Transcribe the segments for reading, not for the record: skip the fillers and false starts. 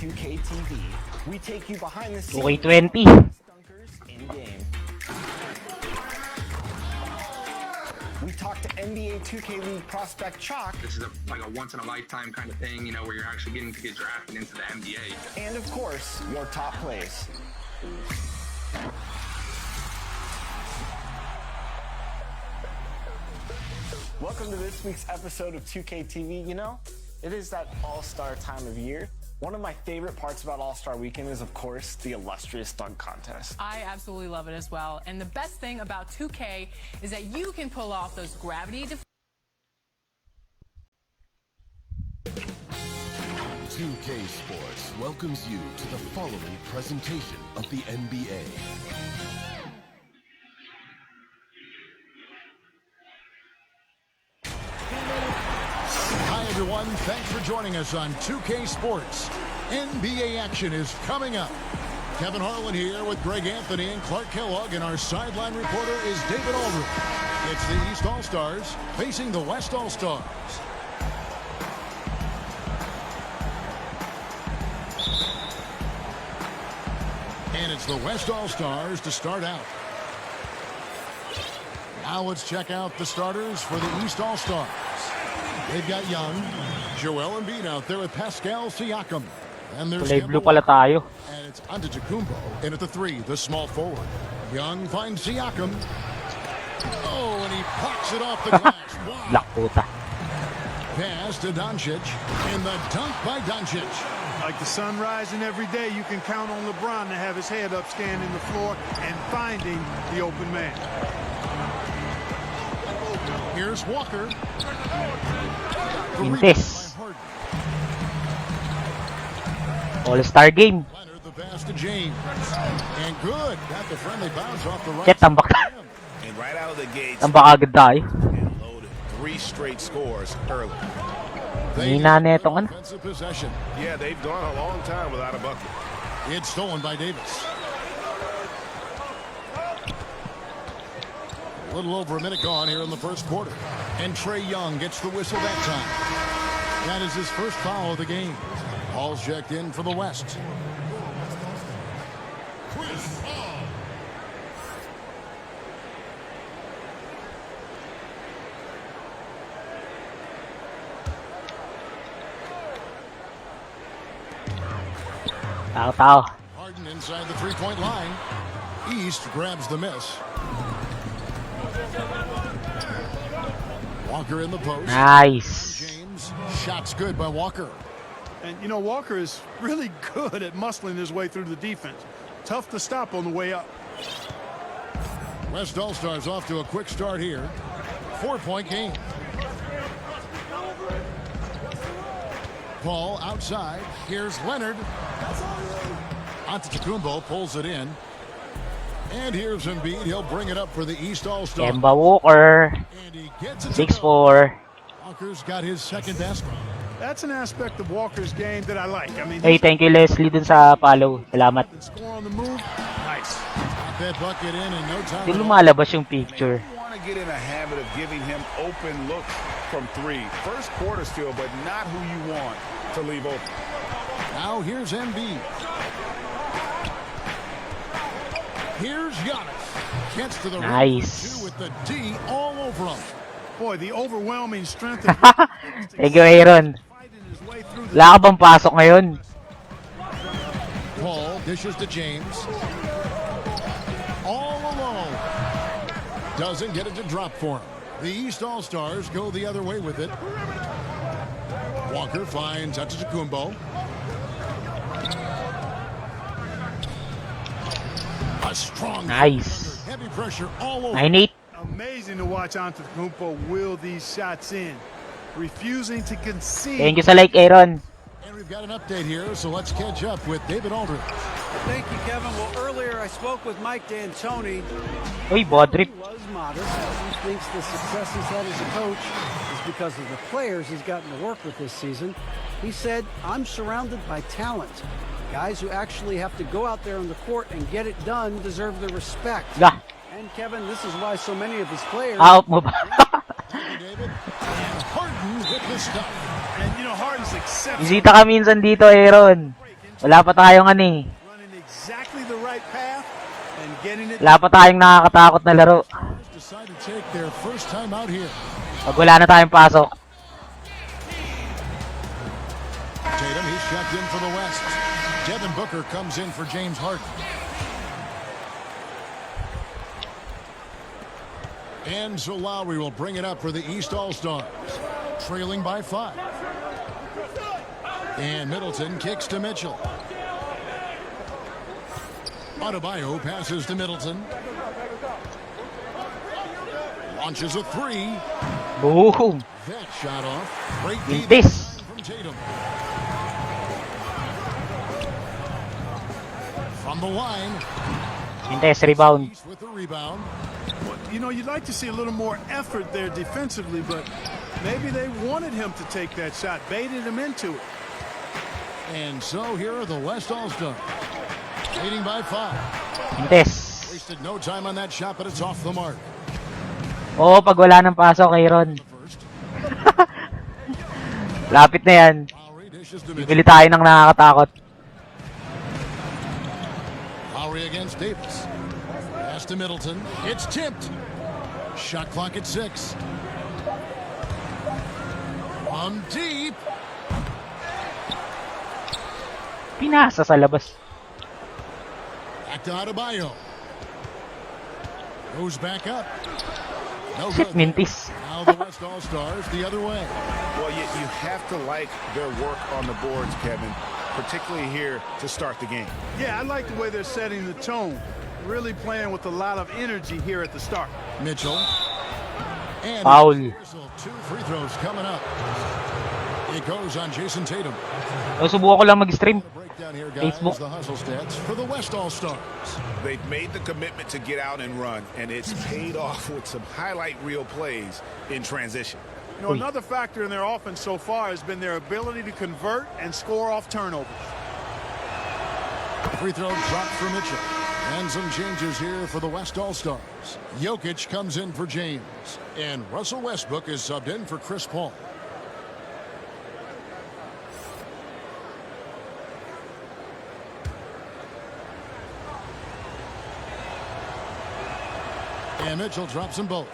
2K TV, we take you behind the scenes 2K20. dunkers in game. We talk to NBA 2K League prospect Chalk. This is like a once-in-a-lifetime kind of thing, you know, where you're actually getting to get drafted into the NBA. And of course, your top plays. Welcome to this week's episode of 2K TV. You know, it is that all-star time of year. One of my favorite parts about All-Star Weekend is, of course, the illustrious dunk contest. I absolutely love it as well. And the best thing about 2K is that you can pull off those gravity 2K Sports welcomes you to the following presentation of the NBA. Hi everyone, thanks for joining us on 2K Sports. NBA action is coming up. Kevin Harlan here with Greg Anthony and Clark Kellogg, and our sideline reporter is David Aldridge. It's the East All-Stars facing the West All-Stars. And it's the West All-Stars to start out. Now let's check out the starters for the East All-Stars. They've got Young, Joel Embiid out there with Pascal Siakam. And there's Kulay blue pala tayo. And it's Antetokounmpo in at the three, the small forward. Young finds Siakam. Oh, and he pops it off the glass. Wow. Lak puta. Pass to Doncic, and the dunk by Doncic. Like the sun rising every day, you can count on LeBron to have his head up, scanning the floor and finding the open man. Here's Walker. Intes. All-Star game. Leonard, the pass to James. And good. Got the friendly bounce off the right. Kaya tambak na. And right out of the gates, Tambak agad tayo. and loaded 3 straight scores early. Hina na itong ano. Offensive possession. Yeah, they've gone a long time without a bucket. It's stolen by Davis. A little over a minute gone here in the first quarter. And Trae Young gets the whistle that time. That is his first foul of the game. Ball's checked in for the West. Tao. Harden inside the three-point line. East grabs the miss. Walker in the post. Nice. James, shots good by Walker. And, you know, Walker is really good at muscling his way through the defense. Tough to stop on the way up. West All-Stars off to a quick start here. 4-point game. Paul outside. Here's Leonard. Antetokounmpo pulls it in. And here's Embiid. He'll bring it up for the East All-Stars. Kemba Walker. And he gets it to 6'4". Walker's got his second basket. That's an aspect of Walker's game that I like. I mean, Hey, thank you Leslie dun sa follow. Salamat. score on the move. Nice. Got that bucket in no time. Hindi lumalabas yung picture. You want to get in a habit of giving him open looks from 3. First quarter still, but not who you want to leave open. Now here's Embiid. Here's Giannis. Gets to the Nice. rim with the D all over him. Boy, the overwhelming strength of Thank you, Aaron. fighting his way through the Wala ka bang pasok ngayon? Paul dishes to James. All alone. Doesn't get it to drop for him. The East All-Stars go the other way with it. Walker finds Antetokounmpo. A strong Nice. heavy pressure all over. 9-8. Amazing to watch Antetokounmpo wheel these shots in, refusing to concede. Thank you sa like, Aaron. And we've got an update here, so let's catch up with David Aldridge. Thank you, Kevin. Well, earlier I spoke with Mike D'Antoni. Uy, Bodrip. He was modest. He thinks the success he's had as a coach is because of the players he's gotten to work with this season. He said, I'm surrounded by talent. Guys who actually have to go out there on the court and get it done deserve the respect. Ga. And Kevin, this is why so many of his players... Out mo ba? David, Harden with the stuff. And you know, Harden's exceptional. Bisita ka minsan dito, Aaron. Wala pa tayong ano eh. Running exactly the right path and getting it. Wala pa tayong nakakatakot na laro. Decide to take their first time out here. Pag wala na tayong pasok. Tatum, he's checked in for the West. Devin Booker comes in for James Harden. And so Lowry will bring it up for the East All-Stars, trailing by 5. And Middleton kicks to Mitchell. Adebayo passes to Middleton. Launches a 3. Boom! That shot off. Great This. from Tatum. From the line. Hintes, rebound. With the rebound. You know, you'd like to see a little more effort there defensively, but maybe they wanted him to take that shot, baited him into it. And so here are the West All-Stars, leading by 5. Hintes. Wasted no time on that shot, but it's off the mark. Oo, pag wala ng pasok, Aaron. Lapit na yan. Lowry dishes to Bibili tayo ng nakakatakot. Lowry against Davis. Pass to Middleton. It's tipped. Shot clock at 6. From deep. Pinasa sa labas. Back to Adebayo. Goes back up. No good. Mintis. Now the West All-Stars the other way. Well, you have to like their work on the boards, Kevin, particularly here to start the game. Yeah, I like the way they're setting the tone. Really playing with a lot of energy here at the start. Mitchell. And Foul. 2 free throws coming up. It goes on Jason Tatum. Subukan ko lang mag-stream. Breakdown here, guys. Facebook. The hustle stats for the West All-Stars. They've made the commitment to get out and run, and it's paid off with some highlight reel plays in transition. You know, another factor in their offense so far has been their ability to convert and score off turnovers. Free throw dropped for Mitchell. And some changes here for the West All-Stars. Jokic comes in for James. And Russell Westbrook is subbed in for Chris Paul. And Mitchell drops them both.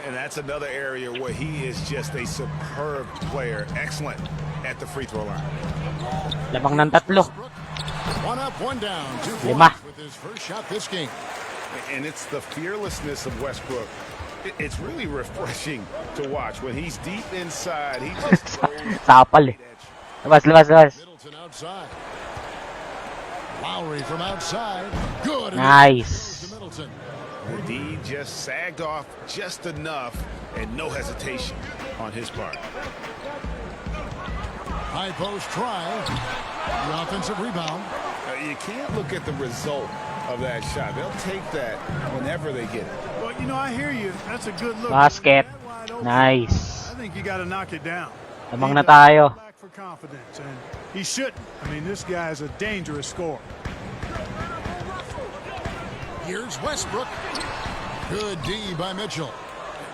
And that's another area where he is just a superb player. Excellent at the free throw line. Lamang ng tatlo. 1 up, 1 down. 2 Lima. points with his first shot this game. And it's the fearlessness of Westbrook. It's really refreshing to watch. When he's deep inside, he just goes. Sapal eh. Labas. Middleton outside. Lowry from outside. Good. Nice. To Middleton. The D just sagged off just enough, and no hesitation on his part. High post try. The offensive rebound. You can't look at the result of that shot. They'll take that whenever they get it. Well, you know, I hear you. That's a good look. Basket. That wide open. Nice. I think you got to knock it down. Lamang na tayo. Back for confidence, and he shouldn't. I mean, this guy's a dangerous scorer. Here's Westbrook. Good D by Mitchell.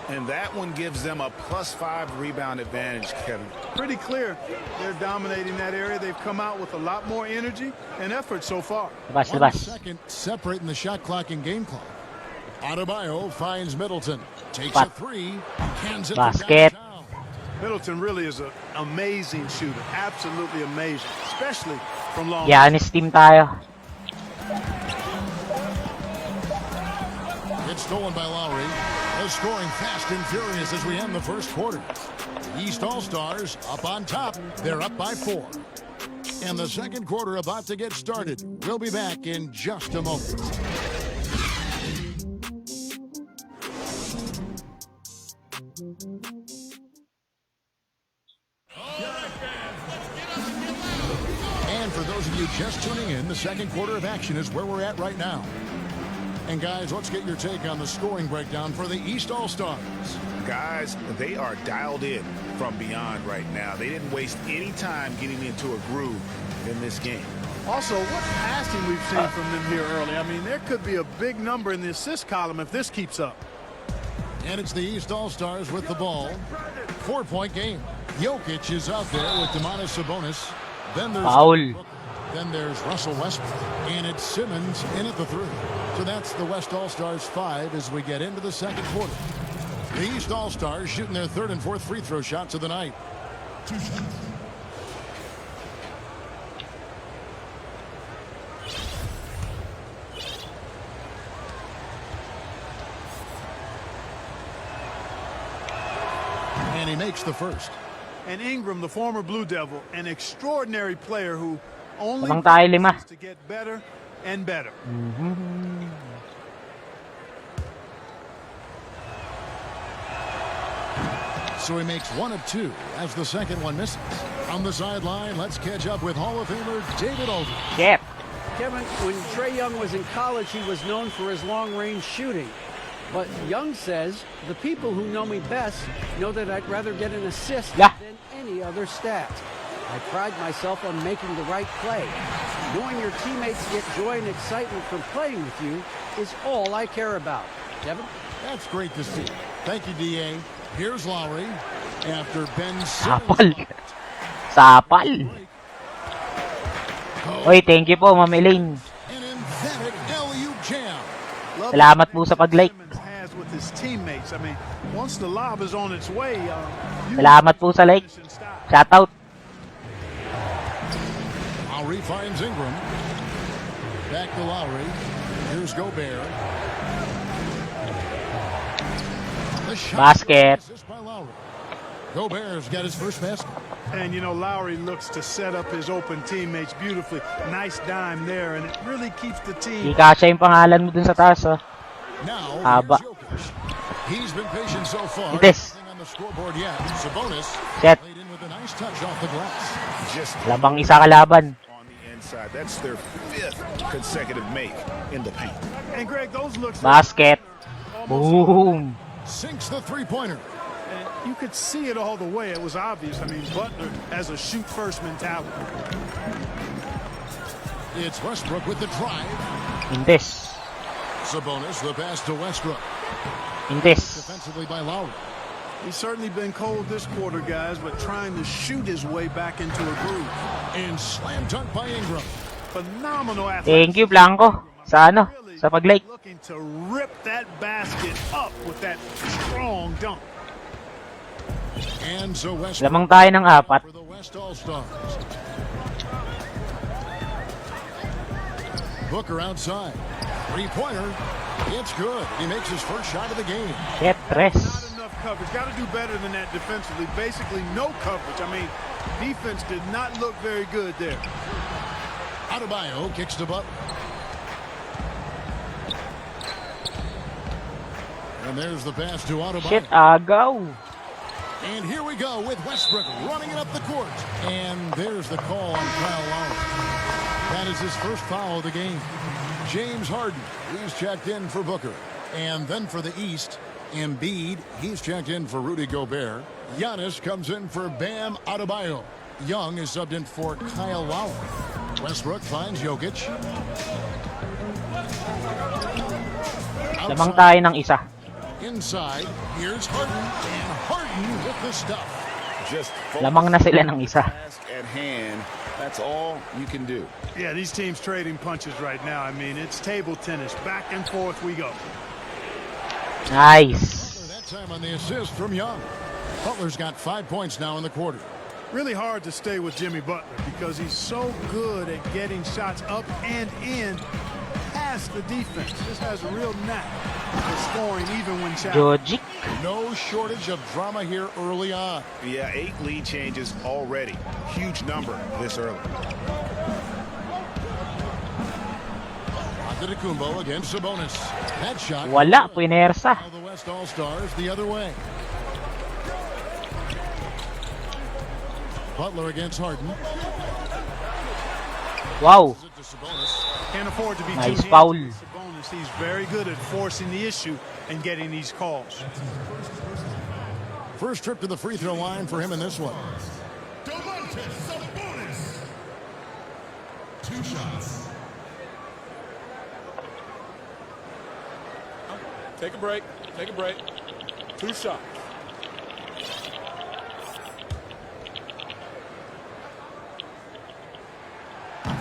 And that one gives them a +5 rebound advantage, Kevin. Pretty clear. They're dominating that area. They've come out with a lot more energy and effort so far. 1 second separating the shot clock and game clock. Adebayo finds Middleton. Takes a 3. Hands it Basket. downtown. Middleton really is an amazing shooter. Absolutely amazing, especially from long. Giannis team tayo. It's stolen by Lowry. They're scoring fast and furious as we end the first quarter. The East All-Stars up on top. They're up by 4. And the second quarter about to get started. We'll be back in just a moment. And for those of you just tuning in, the second quarter of action is where we're at right now. And guys, let's get your take on the scoring breakdown for the East All-Stars. Guys, they are dialed in from beyond right now. They didn't waste any time getting into a groove in this game. Also, what passing we've seen from them here early. I mean, there could be a big number in the assist column if this keeps up. And it's the East All-Stars with the ball. 4-point game. Jokic is out there with Domantas Sabonis. Then there's Foul. Then there's Russell Westbrook, and it's Simmons in at the 3. So that's the West All-Stars 5 as we get into the second quarter. The East All-Stars shooting their 3rd and 4th free throw shots of the night. And he makes the first. And Ingram, the former Blue Devil, an extraordinary player who only Lamang tayo 5. to get better and better. So he makes 1 of 2 as the second one misses. On the sideline, let's catch up with Hall of Famer David Aldridge. Yep. Kevin, when Trae Young was in college, he was known for his long-range shooting. But Young says, the people who know me best know that I'd rather get an assist than any other stat. I pride myself on making the right play. Knowing your teammates get joy and excitement from playing with you is all I care about. Kevin? That's great to see. Thank you, D.A. Here's Lowry after Ben Sapal. Simmons. Sapal. Oy, thank you po, Ma'am Elaine. An emphatic LU jam. Salamat po sa pag-like. Has with his teammates. I mean, once the lob is on its way, Salamat po sa like. Shoutout. Lowry finds Ingram. Back to Lowry. Here's Gobert. The shot Basket. by Lowry. Gobert's got his first basket. And, you know, Lowry looks to set up his open teammates beautifully. Nice dime there, and it really keeps the team. Di kasya yung pangalan mo dun sa taas, oh. Now, Haba. he's been patient so far. Ites. Nothing on the scoreboard yet. Sabonis Set. played in with a nice touch off the glass. Just Labang isa kalaban. on the inside. That's their 5th consecutive make in the paint. And, Greg, those looks Basket. Boom. Sinks the three-pointer. And you could see it all the way. It was obvious. I mean, Butler has a shoot-first mentality. It's Westbrook with the drive. In this. Sabonis, the pass to Westbrook. In this. Defensively by Lowry. He's certainly been cold this quarter, guys, but trying to shoot his way back into a groove. And slam dunk by Ingram. Phenomenal athlete. Thank you, Blanco. Sa ano? Sa pag-like. Looking to rip that basket up with that strong dunk. And so Westbrook Lamang tayo ng 4. for the West All-Stars. Booker outside. Three-pointer. It's good. He makes his first shot of the game. Set, Not tres. enough coverage. Got to do better than that defensively. Basically, no coverage. I mean, defense did not look very good there. Adebayo kicks to Butler. And there's the pass to Shit, Adebayo. agaw. And here we go with Westbrook running it up the court. And there's the call on Kyle Lowry. That is his first foul of the game. James Harden, he's checked in for Booker. And then for the East, Embiid, he's checked in for Rudy Gobert. Giannis comes in for Bam Adebayo. Young is subbed in for Kyle Lowry. Westbrook finds Jokic. Lamang tayo ng isa. Inside, here's Harden, and Harden with the stuff. Just Lamang na sila ng isa. task at hand. That's all you can do. Yeah, these teams trading punches right now. I mean, it's table tennis. Back and forth we go. Nice. That time on the assist from Young. Butler's got 5 points now in the quarter. Really hard to stay with Jimmy Butler because he's so good at getting shots up and in past the defense. Just has a real knack for scoring even when challenged. Jojic. No shortage of drama here early on. Yeah, 8 lead changes already. Huge number this early. Antetokounmpo against Sabonis. That shot. Wala, puinersa. Now the West All-Stars the other way. Butler against Harden. Wow. Can't afford to be Nice too foul. handsy with Sabonis. He's very good at forcing the issue and getting these calls. First trip to the free throw line for him in this one. Sabonis. 2 shots. Take a break. Take a break. 2 shots.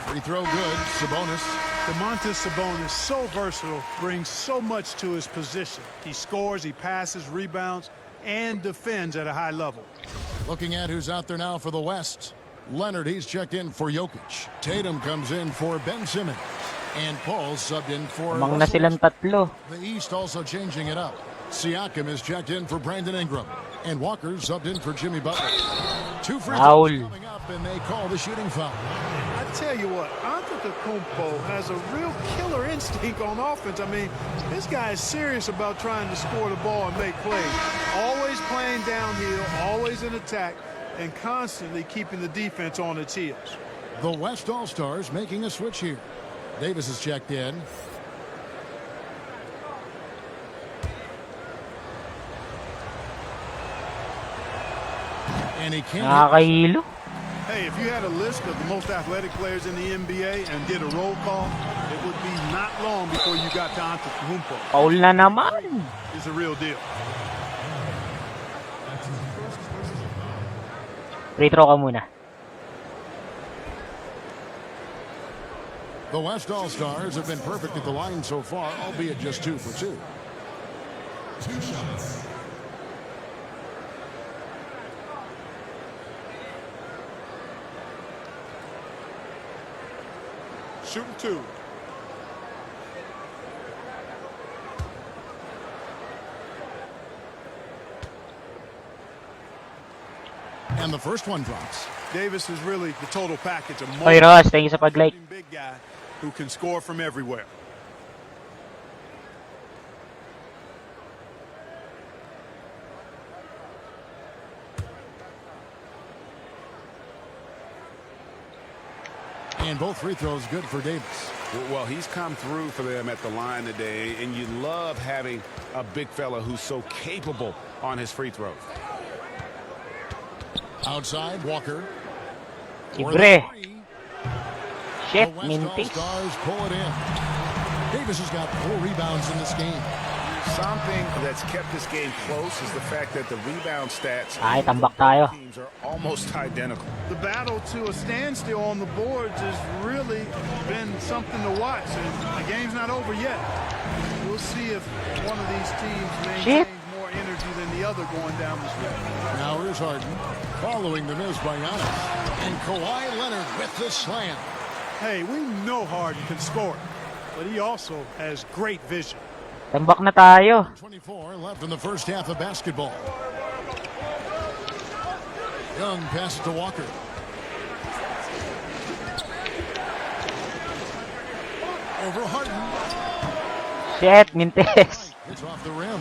Free Free throw good. Sabonis. Domantas Sabonis, so versatile, brings so much to his position. He scores, he passes, rebounds, and defends at a high level. Looking at who's out there now for the West. Leonard, he's checked in for Jokic. Tatum comes in for Ben Simmons. And Paul subbed in for Mang na silang tatlo. the East also changing it up. Siakam is checked in for Brandon Ingram. And Walker subbed in for Jimmy Butler. 2 free throws coming up, and they call the shooting foul. I tell you what, Antetokounmpo has a real killer instinct on offense. I mean, this guy is serious about trying to score the ball and make plays. Always playing downhill, always in attack, and constantly keeping the defense on its heels. The West All-Stars making a switch here. Davis is checked in. And he can't. Nakakahilo. Hey, if you had a list of the most athletic players in the NBA and did a roll call, it would be not long before you got to Antetokounmpo. Paul na naman. He's a real deal. Free throw ka muna. The West All-Stars have been perfect at the line so far, albeit just 2 for 2. 2 shots. Shooting 2. And the first one drops. Davis is really the total package. Hoy Ross, thank you sa pag-like. Big guy who can score from everywhere. And both free throws good for Davis. Well, he's come through for them at the line today, and you love having a big fella who's so capable on his free throws. Outside, Walker. Libre. Shit, The West mintis. All-Stars pull it in. Davis has got 4 rebounds in this game. Something that's kept this game close is the fact that the rebound stats Ay, tambak tayo. teams are almost identical. The battle to a standstill on the boards has really been something to watch. And the game's not over yet. We'll see if one of these teams maintains more energy than the other going down the stretch. Now here's Harden following the miss by Giannis. And Kawhi Leonard with the slam. Hey, we know Harden can score, but he also has great vision. Tambak na tayo. 24 left in the first half of basketball. Young passes to Walker. Over Harden. Shit, mintis. It's off the rim.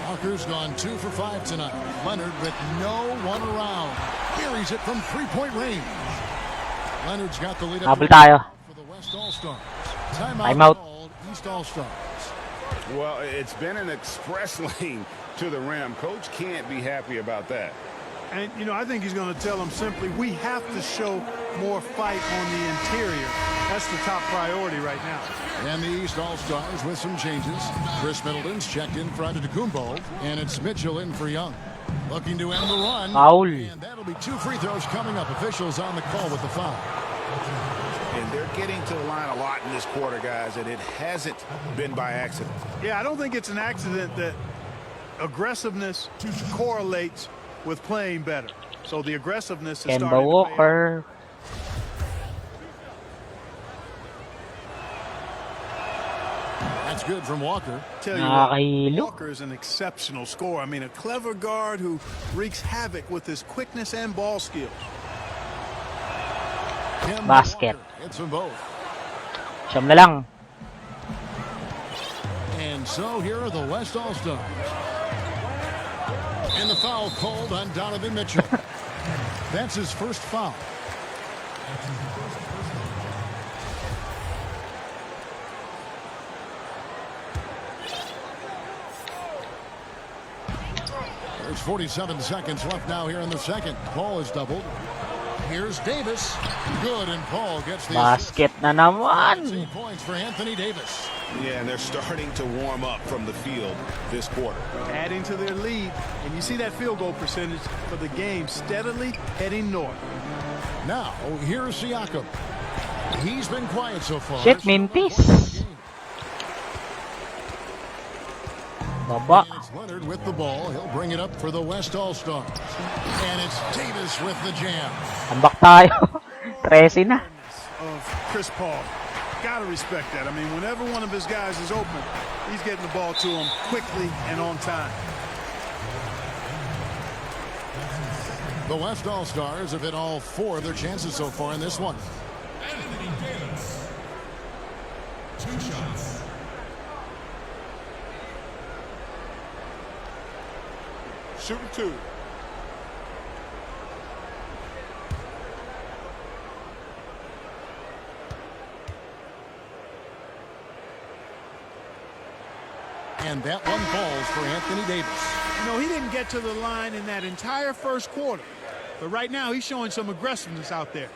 Walker's gone 2 for 5 tonight. Leonard with no one around. Buries it from 3-point range. Leonard's got the lead Habol tayo. for the West All-Stars. Timeout. Called East All-Stars. Well, it's been an express lane to the rim. Coach can't be happy about that. And, you know, I think he's going to tell them simply, we have to show more fight on the interior. That's the top priority right now. And the East All-Stars with some changes. Chris Middleton's checked in for Antetokounmpo, and it's Mitchell in for Young. Looking to end the run. Foul. And that'll be 2 free throws coming up. Officials on the call with the foul. And they're getting to the line a lot in this quarter, guys, and it hasn't been by accident. Yeah, I don't think it's an accident that aggressiveness correlates with playing better. So the aggressiveness is starting Kemba to pay off. Walker. That's good from Walker. Tell you what, Nakakahilo. Walker is an exceptional scorer. I mean, a clever guard who wreaks havoc with his quickness and ball skills. Kemba Basket. Walker hits them both. Siyam na lang. And so here are the West All-Stars. And the foul called on Donovan Mitchell. That's his first foul. There's 47 seconds left now here in the second. Paul is doubled. Here's Davis. Good, and Paul gets the Basket na naman. 8 points for Anthony Davis. Yeah, and they're starting to warm up from the field this quarter. Adding to their lead. And you see that field goal percentage for the game steadily heading north. Now, here's Siakam. He's been quiet so far. Shit, Mintis. Baba. And it's Leonard with the ball. He'll bring it up for the West All-Stars. And it's Davis with the jam. Tambak tayo. 13 na. Of Chris Paul. Gotta respect that. I mean, whenever one of his guys is open, he's getting the ball to him quickly and on time. The West All-Stars have hit all 4 of their chances so far in this one. Anthony Davis. 2 shots. Shooting 2. And that one falls for Anthony Davis. You know, he didn't get to the line in that entire first quarter. But right now, he's showing some aggressiveness out there.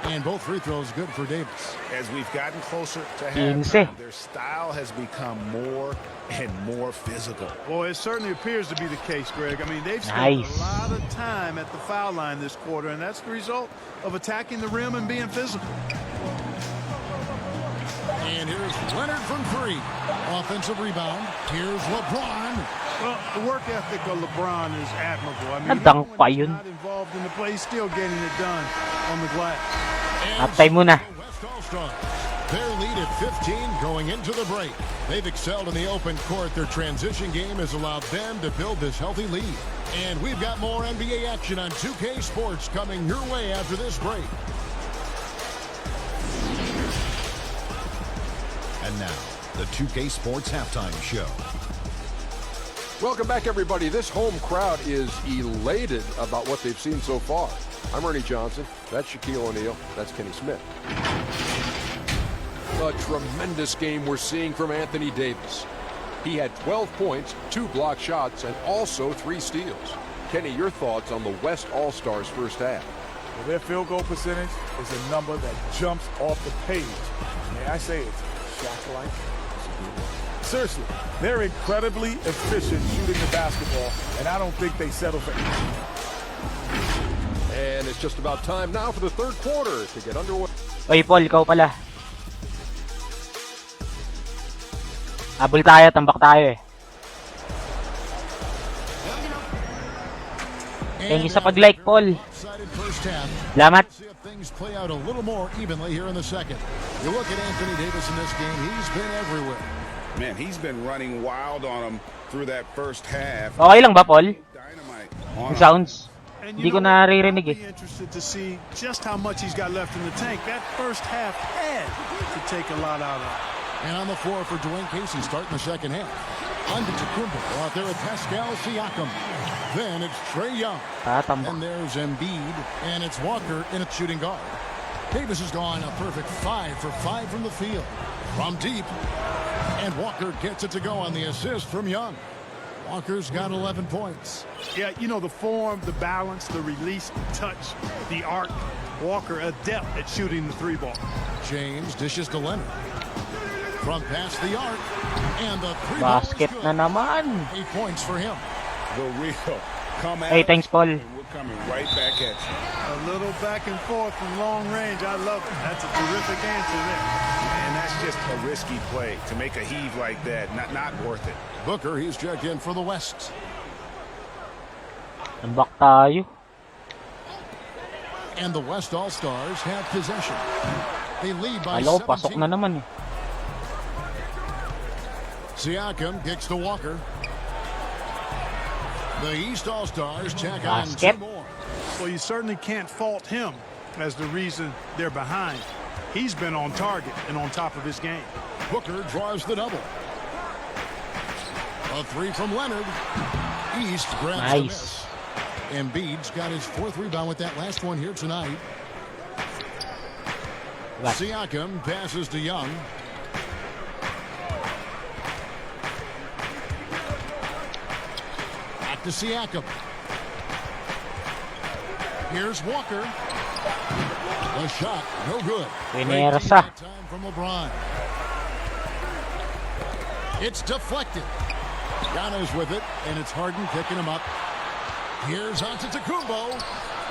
And both free throws good for Davis. As we've gotten closer to 15. halftime, their style has become more and more physical. Well, it certainly appears to be the case, Greg. I mean, they've spent Nice. a lot of time at the foul line this quarter, and that's the result of attacking the rim and being physical. And here's Leonard from 3. Offensive rebound. Here's LeBron. Well, the work ethic of LeBron is admirable. I mean, Nagdunk even pa when he's yun. not involved in the play, he's still getting it done on the glass. Atay muna. The West All-Stars. Their lead at 15 going into the break. They've excelled in the open court. Their transition game has allowed them to build this healthy lead. And we've got more NBA action on 2K Sports coming your way after this break. And now, the 2K Sports Halftime Show. Welcome back, everybody. This home crowd is elated about what they've seen so far. I'm Ernie Johnson. That's Shaquille O'Neal. That's Kenny Smith. A tremendous game we're seeing from Anthony Davis. He had 12 points, 2 block shots, and also 3 steals. Kenny, your thoughts on the West All-Stars first half? Well, their field goal percentage is a number that jumps off the page. May I say it's Shaq-like? Seriously, they're incredibly efficient shooting the basketball, and I don't think they settle for anything. And it's just about time now for the third quarter to get underway. Oy, Paul, ikaw pala. Habol tayo, tambak tayo eh. Thank you sa pag-like, Paul. Salamat. Things play out a little more evenly here in the second. You look at Anthony Davis in this game, he's been everywhere. Man, he's been running wild on him through that first half. Okay lang ba, Paul? Dynamite Yung sounds. And Hindi you ko know what? naririnig I'll eh. be interested to see just how much he's got left in the tank. That first half had to take a lot out of it. And on the floor for Dwayne Casey starting the second half. Antetokounmpo out there with Pascal Siakam. Then it's Trae Young. And there's Embiid. And it's Walker in at shooting guard. Davis has gone a perfect 5 for 5 from the field. From deep. And Walker gets it to go on the assist from Young. Walker's got 11 points. Yeah, you know, the form, the balance, the release, the touch, the arc. Walker adept at shooting the 3-ball. James dishes to Leonard. From past the arc. And the 3-ball Basket na naman. 8 points for him. The real come out. Hey, thanks, Paul. We're coming right back at you. A little back and forth from long range. I love it. That's a terrific answer there. And that's just a risky play to make a heave like that. Not worth it. Booker, he's checked in for the West. Tambak tayo. And the West All-Stars have possession. They lead by Hello, 17. pasok na naman eh. Siakam kicks to Walker. The East All-Stars check on Basket. 2 more. Well, you certainly can't fault him as the reason they're behind. He's been on target and on top of his game. Booker draws the double. A 3 from Leonard. East grabs the miss. Embiid's got his 4th rebound with that last one here tonight. Siakam passes to Young. Back to Siakam. Here's Walker. The shot, no good. Pinersa. Time from LeBron. It's deflected. Giannis with it, and it's Harden picking him up. Here's Antetokounmpo.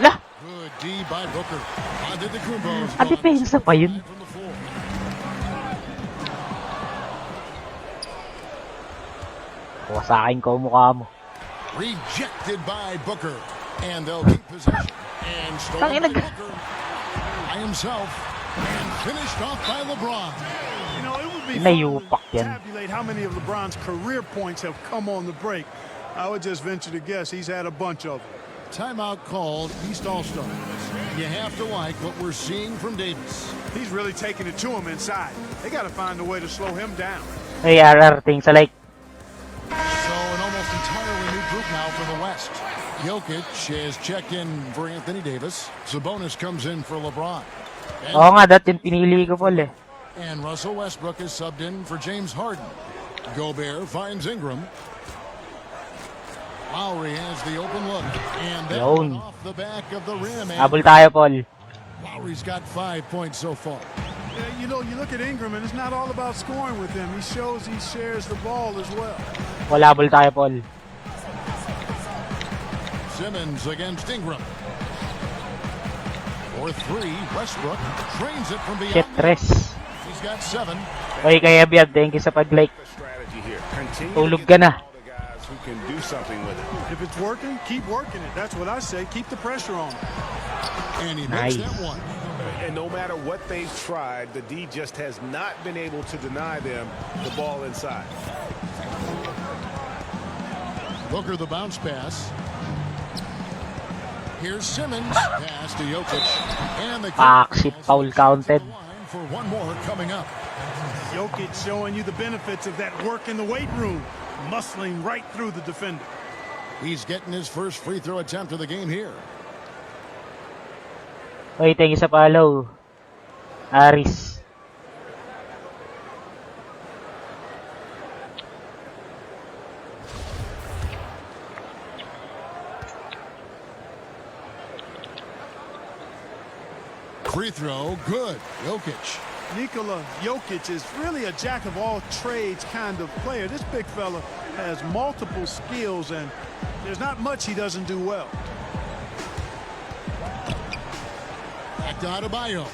Lah! Good D by Booker. Antetokounmpo's Ang depensa pa yun. from the floor. O, sa akin ko mukha mo. Rejected by Booker. And they'll keep possession. And stolen by Booker by himself. And finished off by LeBron. You know, it would be Nayupak fun to yan. tabulate how many of LeBron's career points have come on the break. I would just venture to guess he's had a bunch of them. Timeout called East All-Star. You have to like what we're seeing from Davis. He's really taking it to him inside. They got to find a way to slow him down. Ay, ararating sa like. So an almost entirely new group now for the West. Jokic has checked in for Anthony Davis. Sabonis comes in for LeBron. Oo nga, dati yung pinili ko pala eh. And Russell Westbrook is subbed in for James Harden. Gobert finds Ingram. Lowry has the open look. And that Yun. off the back of the rim. And Habol tayo, Paul. Lowry's got 5 points so far. You know, you look at Ingram, and it's not all about scoring with him. He shows he shares the ball as well. Wala, habol tayo, Paul. Simmons against Ingram. For 3, Westbrook trains it from beyond. Shit, tres. He's got 7. Oy, kaya Biab, thank you sa pag-like. Tulog ka na. Who can do something with it. If it's working, keep working it. That's what I say. Keep the pressure on him. And he Nice. makes that one. And no matter what they've tried, the D just has not been able to deny them the ball inside. Booker the bounce pass. Here's Simmons. Pass to Jokic. And the Shit, foul counted. for one more coming up. Jokic showing you the benefits of that work in the weight room. Muscling right through the defender. He's getting his first free throw attempt of the game here. Oy, thank you sa follow. Aris. Free throw, good. Jokic. Nikola Jokic is really a jack-of-all-trades kind of player. This big fella has multiple skills, and there's not much he doesn't do well. Back to Adebayo.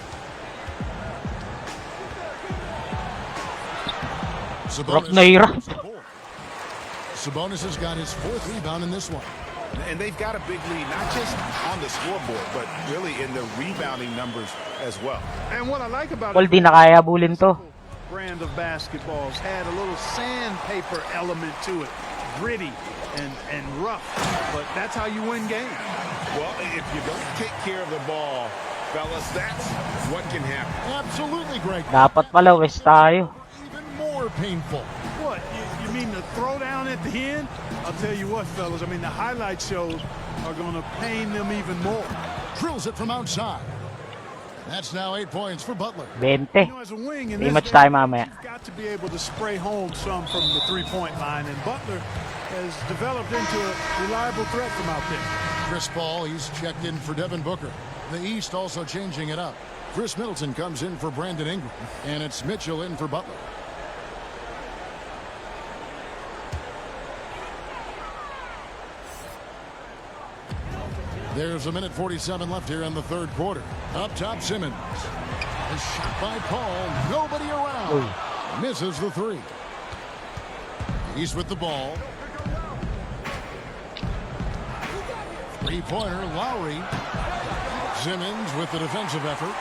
Rock Naira. Sabonis has got his 4th rebound in this one. And they've got a big lead, not just on the scoreboard, but really in the rebounding numbers as well. And what I like about Paul, di na kaya bulin to. brand of basketballs had a little sandpaper element to it, gritty and rough, but that's how you win games. Well, if you don't take care of the ball, fellas, that's what can happen. Absolutely, Greg. Dapat pala, West tayo. Even more painful. What, you mean the throwdown at the end? I'll tell you what, fellas, I mean, the highlight shows are going to pain them even more. Drills it from outside. That's now 8 points for Butler. 20. You know, as a wing in this Rematch game, tayo mamaya. you've got to be able to spray home some from the three-point line, and Butler has developed into a reliable threat from out there. Chris Paul, he's checked in for Devin Booker. The East also changing it up. Chris Middleton comes in for Brandon Ingram, and it's Mitchell in for Butler. There's a minute 47 left here in the third quarter. Up top, Simmons. A shot by Paul. Nobody around. Misses the 3. He's with the ball. Three-pointer, Lowry. Simmons with the defensive effort.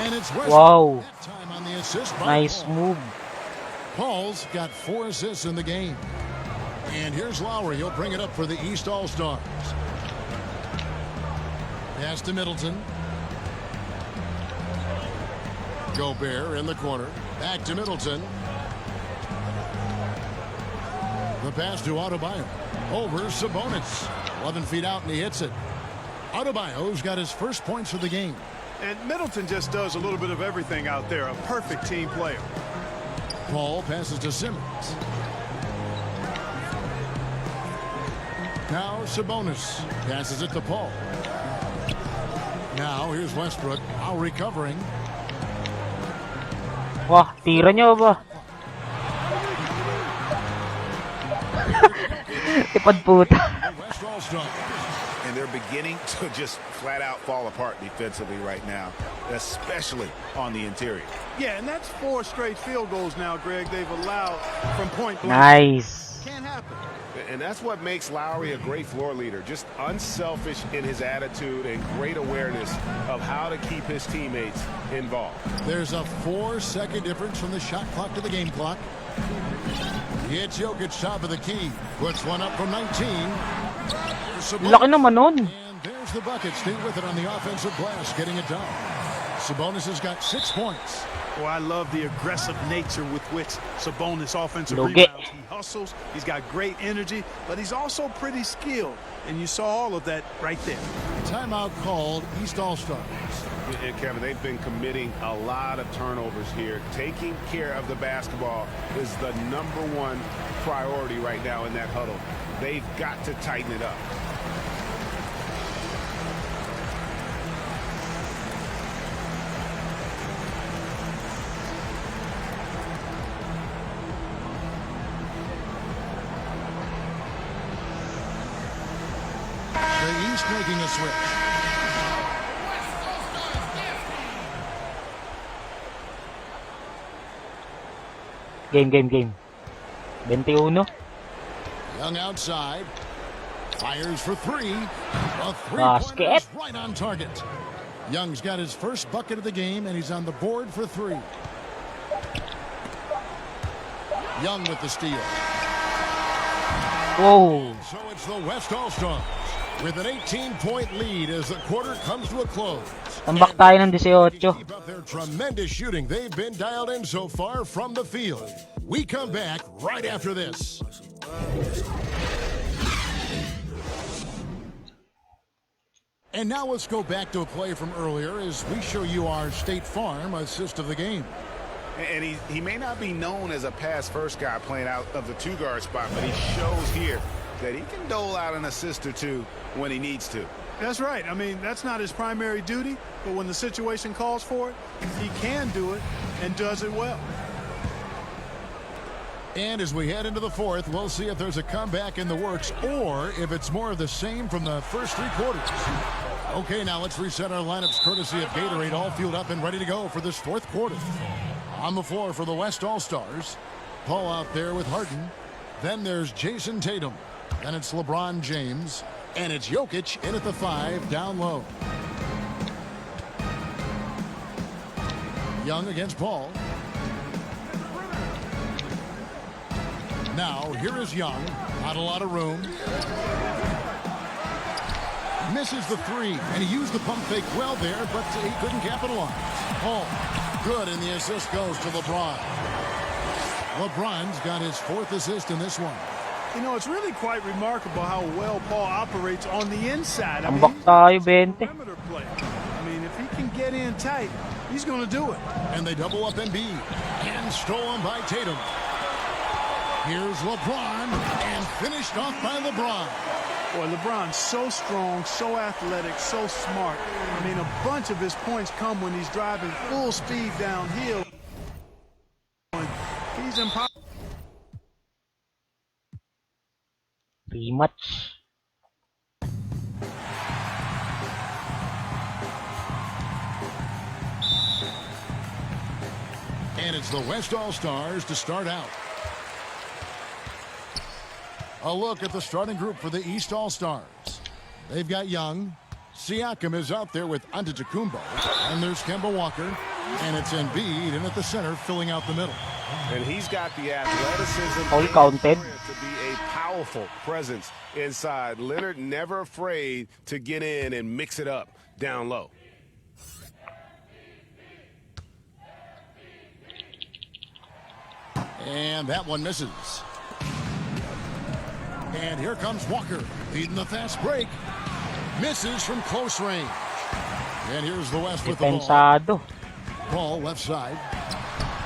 And it's Westbrook. Wow. That time on the assist by Nice Paul. move. Paul's got 4 assists in the game. And here's Lowry. He'll bring it up for the East All-Stars. Pass to Middleton. Gobert in the corner. Back to Middleton. The pass to Adebayo. Over Sabonis. 11 feet out and he hits it. Adebayo's got his first points of the game. And Middleton just does a little bit of everything out there. A perfect team player. Paul passes to Simmons. Now Sabonis passes it to Paul. Now here's Westbrook. Now recovering. Wah, tira nyo ba? Tipad puta. And they're beginning to just flat out fall apart defensively right now, especially on the interior. Yeah, and that's 4 straight field goals now, Greg, they've allowed from point blank. Nice. Can't happen. And that's what makes Lowry a great floor leader, just unselfish in his attitude and great awareness of how to keep his teammates involved. There's a 4-second difference from the shot clock to the game clock. It's Jokic top of the key. Puts one up from 19. Laki naman nun. And there's the bucket. Stay with it on the offensive glass, getting it done. Sabonis has got 6 points. Well, I love the aggressive nature with which Sabonis offensive Loge. rebounds. He hustles, he's got great energy, but he's also pretty skilled. And you saw all of that right there. Timeout called, East All-Stars. And Kevin, they've been committing a lot of turnovers here. Taking care of the basketball is the #1 priority right now in that huddle. They've got to tighten it up. The East making a switch. Game. 21. Young outside. Fires for 3. A 3-pointer Basket. is right on target. Young's got his first bucket of the game, and he's on the board for 3. Young with the steal. Whoa. So it's the West All-Stars with an 18-point lead as the quarter comes to a close. Tambak tayo ng 18. Keep up their tremendous shooting. They've been dialed in so far from the field. We come back right after this. And now let's go back to a play from earlier as we show you our State Farm assist of the game. And he may not be known as a pass-first guy playing out of the 2-guard spot, but he shows here that he can dole out an assist or 2 when he needs to. That's right. I mean, that's not his primary duty, but when the situation calls for it, he can do it and does it well. And as we head into the fourth, we'll see if there's a comeback in the works or if it's more of the same from the first 3 quarters. Okay, now let's reset our lineups courtesy of Gatorade, all fueled up and ready to go for this 4th quarter. On the floor for the West All-Stars, Paul out there with Harden. Then there's Jason Tatum. Then it's LeBron James. And it's Jokic in at the 5, down low. Young against Paul. Now, here is Young. Not a lot of room. Misses the 3, and he used the pump fake well there, but he couldn't capitalize. Paul, good, and the assist goes to LeBron. LeBron's got his 4th assist in this one. You know, it's really quite remarkable how well Paul operates on the inside. I Tambak tayo, 20. perimeter play. I mean, if he can get in tight, he's going to do it. And they double up Embiid. And stolen by Tatum. Here's LeBron, and finished off by LeBron. Boy, LeBron's so strong, so athletic, so smart. I mean, a bunch of his points come when he's driving full speed downhill. He's impossible. Rematch. And it's the West All-Stars to start out. A look at the starting group for the East All-Stars. They've got Young. Siakam is out there with Antetokounmpo. And there's Kemba Walker. And it's Embiid in at the center, filling out the middle. And he's got the athleticism All counted. to be a powerful presence inside. Leonard never afraid to get in and mix it up down low. And that one misses. And here comes Walker, leading the fast break. Misses from close range. And here's the West with the ball. Depensado. Ball left side.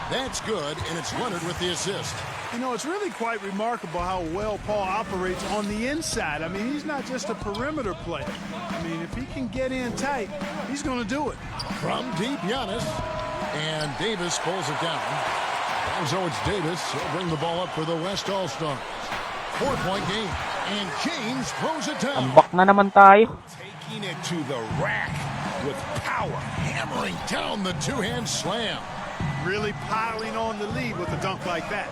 That's good, and it's Leonard with the assist. You know, it's really quite remarkable how well Paul operates on the inside. I mean, he's not just a perimeter player. I mean, if he can get in tight, he's going to do it. From deep, Giannis. And Davis pulls it down. And so it's Davis. He'll bring the ball up for the West All-Stars. 4-point game. And James throws it down. Ambak na naman tayo. Taking it to the rack with power. Hammering down the two-hand slam. Really piling on the lead with a dunk like that.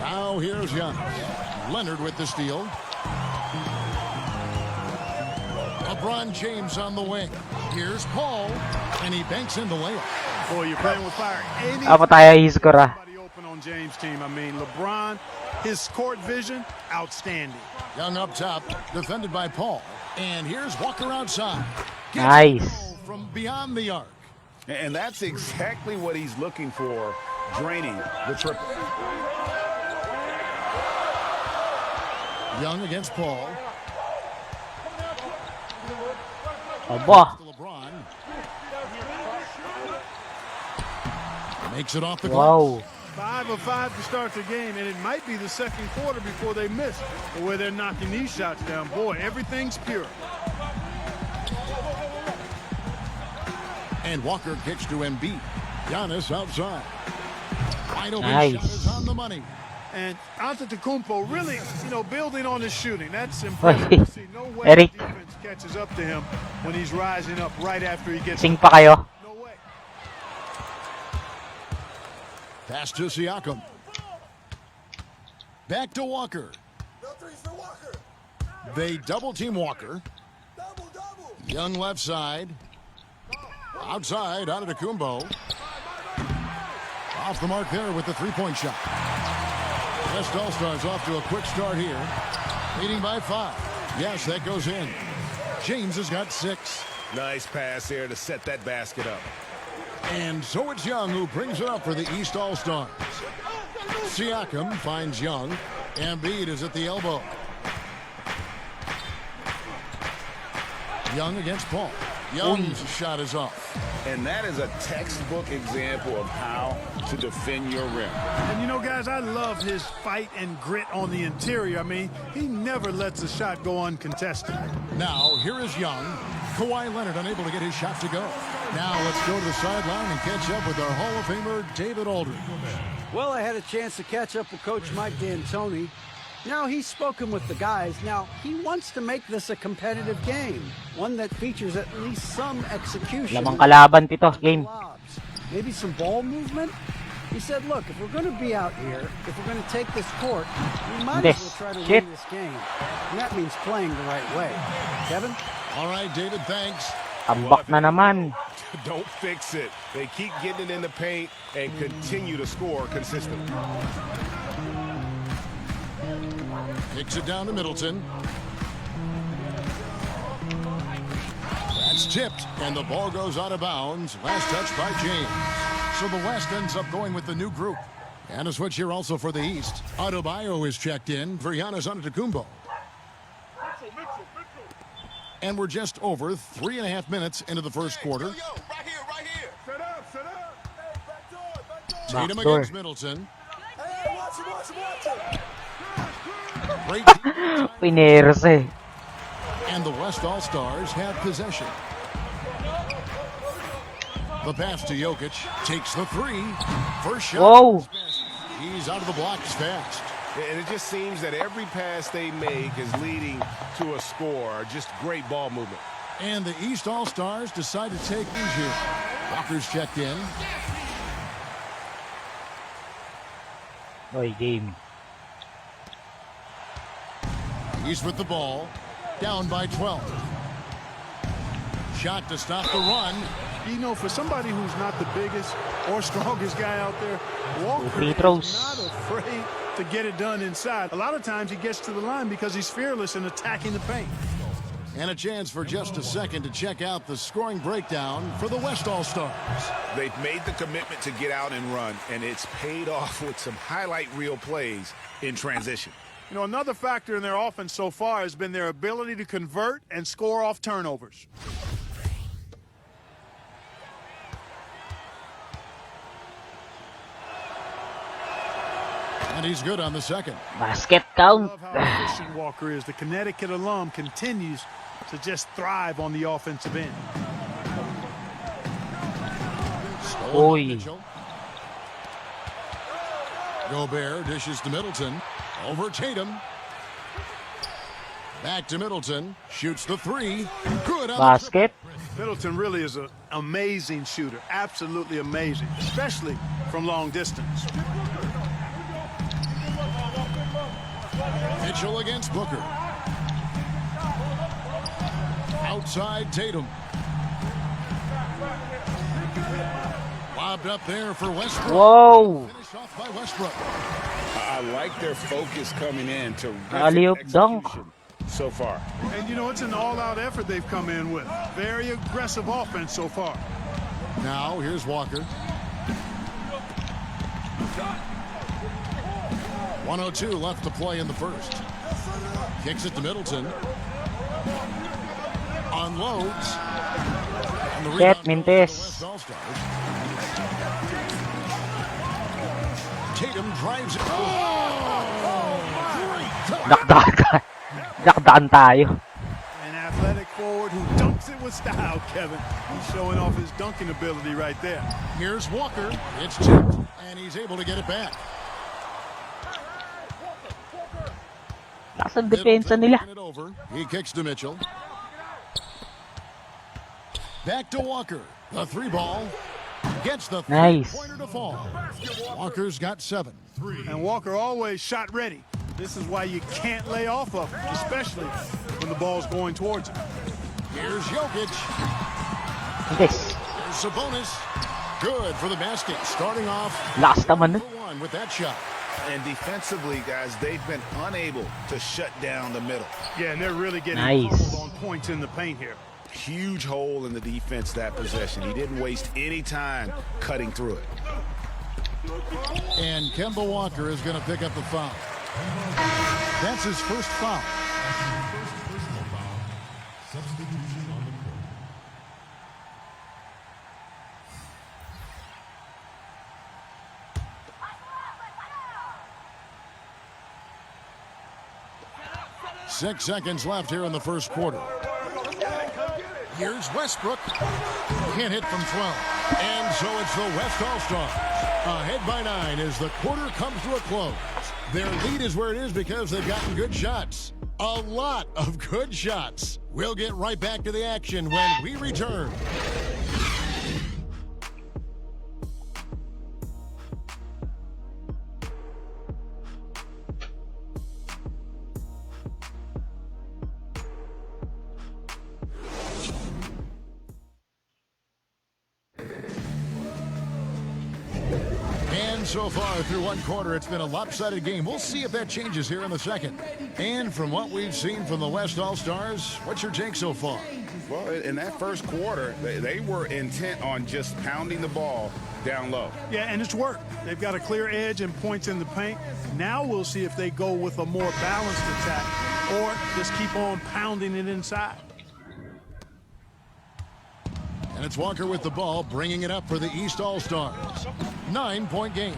Now here's Giannis. Leonard with the steal. LeBron James on the wing. Here's Paul. And he banks in the layup. Boy, you're playing with fire. Apa tayo iskora? Open on James' team. I mean, LeBron, his court vision, outstanding. Young up top, defended by Paul. And here's Walker outside. Nice. From beyond the arc. And that's exactly what he's looking for, draining the triple. Young against Paul. Aba. LeBron. Makes it off the Wow. glass. 5 of 5 to start the game, and it might be the second quarter before they miss, or where they're knocking these shots down. Boy, everything's pure. And Walker kicks to Embiid. Giannis outside. Wide open Nice. shot is on the money. And Antetokounmpo really, building on his shooting. That's impressive to see. No way Eric. the defense catches up to him when he's rising up right after he gets. Sing pa kayo. No way. Pass to Siakam. Back to Walker. They double team Walker. Young left side. Outside, Antetokounmpo. Off the mark there with the three-point shot. West All-Stars off to a quick start here. Leading by 5. Yes, that goes in. James has got 6. Nice pass there to set that basket up. And so it's Young who brings it up for the East All-Stars. Siakam finds Young. Embiid is at the elbow. Young against Paul. Young's shot is off. And that is a textbook example of how to defend your rim. And guys, I love his fight and grit on the interior. I mean, he never lets a shot go uncontested. Now, here is Young. Kawhi Leonard unable to get his shot to go. Now, let's go to the sideline and catch up with our Hall of Famer, David Aldridge. Well, I had a chance to catch up with Coach Mike D'Antoni. Now, he's spoken with the guys. Now, he wants to make this a competitive game, one that features at least some execution. Lamang kalaban pito, game. Maybe some ball movement. He said, look, if we're going to be out here, if we're going to take this court, we might as well try to win this game. And that means playing the right way. Kevin? All right, David, thanks. Ambak na naman. Don't fix it. They keep getting it in the paint and continue to score consistently. Kicks it down to Middleton. That's tipped, and the ball goes out of bounds. Last touch by James. So the West ends up going with the new group. And a switch here also for the East. Adebayo is checked in for Giannis Antetokounmpo. And we're just over 3.5 minutes into the first quarter. Right here. Set up. Tatum against Middleton. Great Pineros eh. And the West All-Stars have possession. The pass to Jokic. Takes the 3. First shot. Whoa. He's out of the blocks fast. And it just seems that every pass they make is leading to a score. Just great ball movement. And the East All-Stars decide to take these here. Walker's checked in. Oy, game. He's with the ball. Down by 12. Shot to stop the run. For somebody who's not the biggest or strongest guy out there, Walker is not afraid to get it done inside. A lot of times he gets to the line because he's fearless in attacking the paint. And a chance for just a second to check out the scoring breakdown for the West All-Stars. They've made the commitment to get out and run, and it's paid off with some highlight reel plays in transition. Another factor in their offense so far has been their ability to convert and score off turnovers. And he's good on the second. Basket count. I love how efficient Walker is. The Connecticut alum continues to just thrive on the offensive end. Uy. Gobert dishes to Middleton. Over Tatum. Back to Middleton. Shoots the three. Good on Basket. Middleton really is an amazing shooter. Absolutely amazing, especially from long distance. Mitchell against Booker. Outside Tatum. Lobbed up there for Westbrook. Whoa. Finished off by Westbrook. I like their focus coming in to Alley-oop dunk. so far. And, you know, it's an all-out effort they've come in with. Very aggressive offense so far. Now, here's Walker. 1:02 left to play in the first. Kicks it to Middleton. Unloads. And the Get rebound Mintes. goes to the West All-Stars. Tatum drives it. Nakdaan tayo. An athletic forward who dunks it with style, Kevin. He's showing off his dunking ability right there. Here's Walker. It's tipped, and he's able to get it back. Nasaan depensa nila? He kicks to Mitchell. Back to Walker. The three ball. Gets the three-pointer to fall. Walker's got 7. And Walker always shot ready. This is why you can't lay off of him, especially when the ball's going towards him. Here's Jokic. Yes. There's Sabonis. Good for the basket. Starting off Last naman. one with that shot. And defensively, guys, they've been unable to shut down the middle. Yeah, and they're really getting Nice. pummeled on points in the paint here. Huge hole in the defense that possession. He didn't waste any time cutting through it. And Kemba Walker is going to pick up the foul. That's his first foul. Six seconds left here in the first quarter. Here's Westbrook. Can't hit from 12. And so it's the West All-Stars. Ahead by 9 as the quarter comes to a close. Their lead is where it is because they've gotten good shots. A lot of good shots. We'll get right back to the action when we return. So far through one quarter, it's been a lopsided game. We'll see if that changes here in the second. And from what we've seen from the West All-Stars, what's your take so far? Well, in that first quarter, they were intent on just pounding the ball down low. Yeah, and it's worked. They've got a clear edge and points in the paint. Now we'll see if they go with a more balanced attack or just keep on pounding it inside. And it's Walker with the ball, bringing it up for the East All-Stars. 9-point game.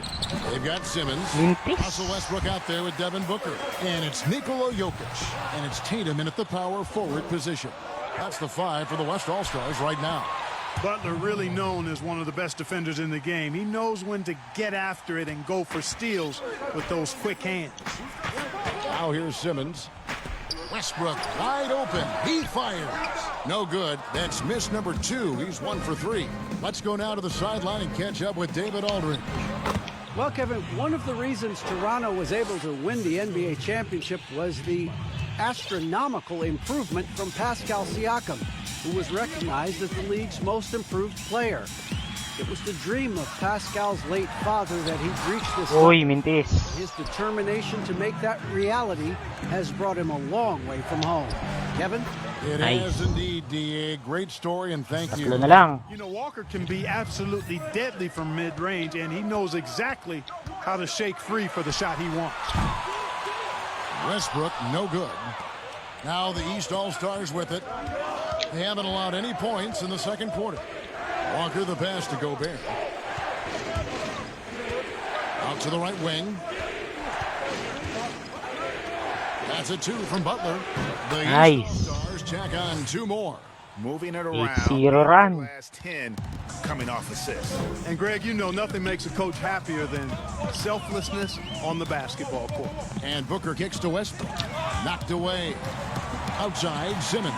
They've got Simmons. Russell Westbrook out there with Devin Booker. And it's Nikola Jokic. And it's Tatum in at the power forward position. That's the 5 for the West All-Stars right now. Butler really known as one of the best defenders in the game. He knows when to get after it and go for steals with those quick hands. Now here's Simmons. Westbrook wide open. He fires. No good. That's miss number 2. He's 1 for 3. Let's go now to the sideline and catch up with David Aldridge. Well, Kevin, one of the reasons Toronto was able to win the NBA championship was the astronomical improvement from Pascal Siakam, who was recognized as the league's most improved player. It was the dream of Pascal's late father that he reached this level. His determination to make that reality has brought him a long way from home. Kevin? It has indeed, DA. Great story, and thank you. You know, Walker can be absolutely deadly from mid-range, and he knows exactly how to shake free for the shot he wants. Westbrook, no good. Now the East All-Stars with it. They haven't allowed any points in the second quarter. Walker the pass to Gobert. Out to the right wing. That's a 2 from Butler. The Nice. East All-Stars tack on 2 more. Moving it around. 8-0 run. Last 10 coming off assists. And Greg, you know nothing makes a coach happier than selflessness on the basketball court. And Booker kicks to Westbrook. Knocked away. Outside, Simmons.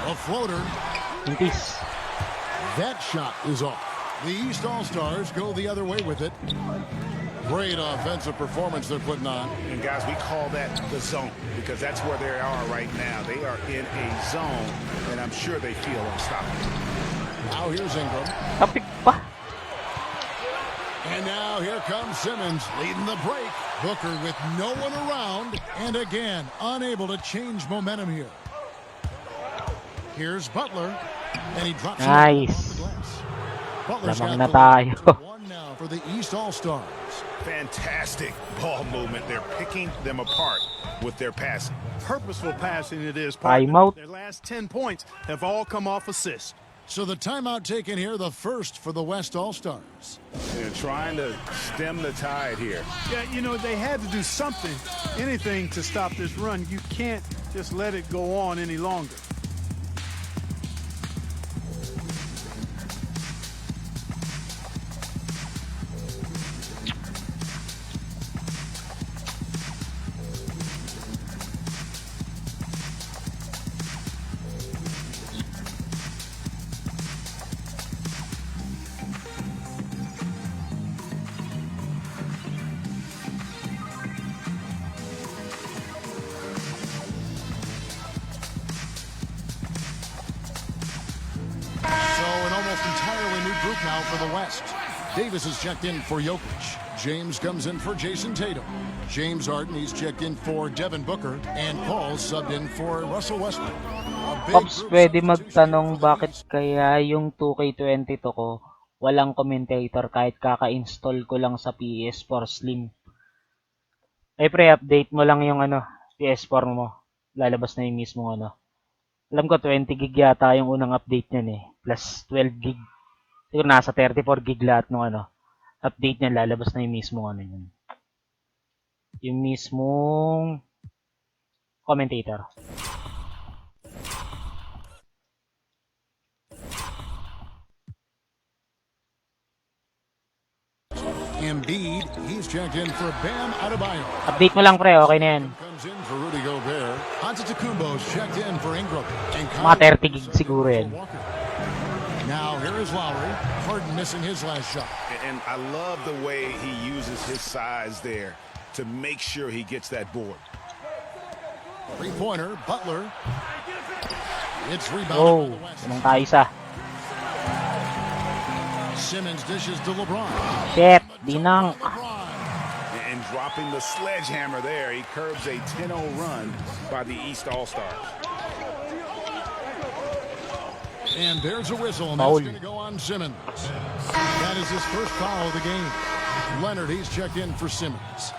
A floater. Intis. That shot is off. The East All-Stars go the other way with it. Great offensive performance they're putting on. And guys, we call that the zone because that's where they are right now. They are in a zone, and I'm sure they feel unstoppable. Now here's Ingram. Tapik pa. And now here comes Simmons leading the break. Booker with no one around, and again, unable to change momentum here. Here's Butler, and he drops it off the glass. Butler's got na tayo. one now for the East All-Stars. Fantastic ball movement. They're picking them apart with their passing. Purposeful passing it is. Timeout. Their last 10 points have all come off assists. So the timeout taken here, the first for the West All-Stars. They're trying to stem the tide here. Yeah, you know, they had to do something, anything to stop this run. You can't just let it go on any longer. Now for the West. Davis is checked in for Jokic. James comes in for Jason Tatum. James Harden, he's checked in for Devin Booker. And Paul subbed in for Russell Westbrook. Pops, pwede magtanong bakit kaya yung 2K22 ko walang commentator kahit kaka-install ko lang sa PS4 Slim. Ay pre-update mo lang yung PS4 mo. Lalabas na yung mismo Alam ko 20 gig yata yung unang update niyan eh. Plus 12 gig. Siguro nasa 34 gig lahat ng update niya, lalabas na yung mismong yun. Yung mismong commentator. Embiid, he's checked in for Bam Adebayo. Update mo lang pre, okay na yan. Comes in for Rudy Gobert. Antetokounmpo's checked in for Ingram. Mga 30 gig siguro yan. Now here is Lowry. Harden missing his last shot. And I love the way he uses his size there to make sure he gets that board. Three-pointer, Butler. It's rebounded by the West. Anong tayo isa? Simmons dishes to LeBron. Shit, dinang. And dropping the sledgehammer there, he curbs a 10-0 run by the East All-Stars. And there's a whistle, and that's going to go on Simmons. That is his first foul of the game. Leonard, he's checked in for Simmons.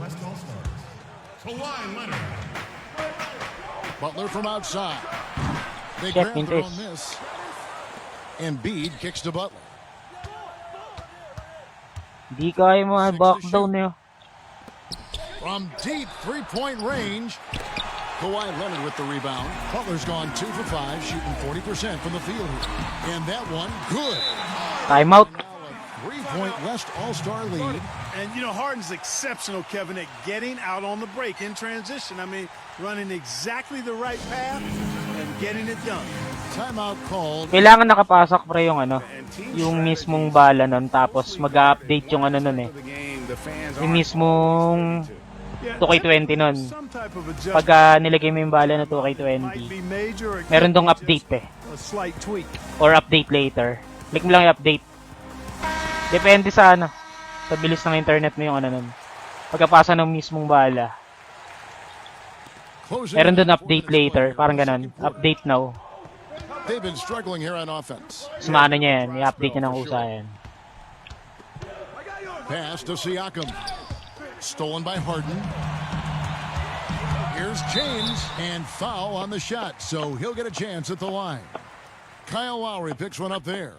West All-Stars. To line, Leonard. Butler from outside. They grab their own miss. Embiid kicks to Butler. Di kaya mo back down niyo. From deep three-point range. Kawhi Leonard with the rebound. Butler's gone 2 for 5, shooting 40% from the field here. And that one, good. Timeout. Now a 3-point West All-Star lead. And, you know, Harden's exceptional, Kevin, at getting out on the break in transition. I mean, running exactly the right path and getting it done. Timeout called. Kailangan nakapasok pre yung mismong bala nun, tapos mag-update yung yung mismong 2K20 nun. Pag nilagay mo yung bala na 2K20, meron dong update or update later. Click mo lang yung update. Depende sa sa bilis ng internet mo yung nun. Pagkapasa ng mismong bala, meron dong update later, parang ganun. Update now. They've been struggling here on offense. Sumano niya yan, i-update niya ng usayan. Pass to Siakam. Stolen by Harden. Here's James, and foul on the shot, so he'll get a chance at the line. Kyle Lowry picks one up there.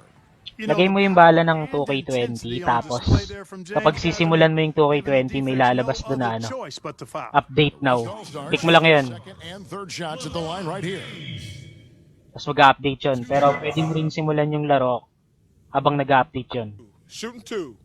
Lagay mo yung bala ng 2K20, tapos kapag sisimulan mo yung 2K20, may lalabas doon na update now. Click mo lang yun. Second and third shots at the line right here. Tapos mag-update yun. Pero pwede mo rin simulan yung laro habang nag-update yun. Shooting 2.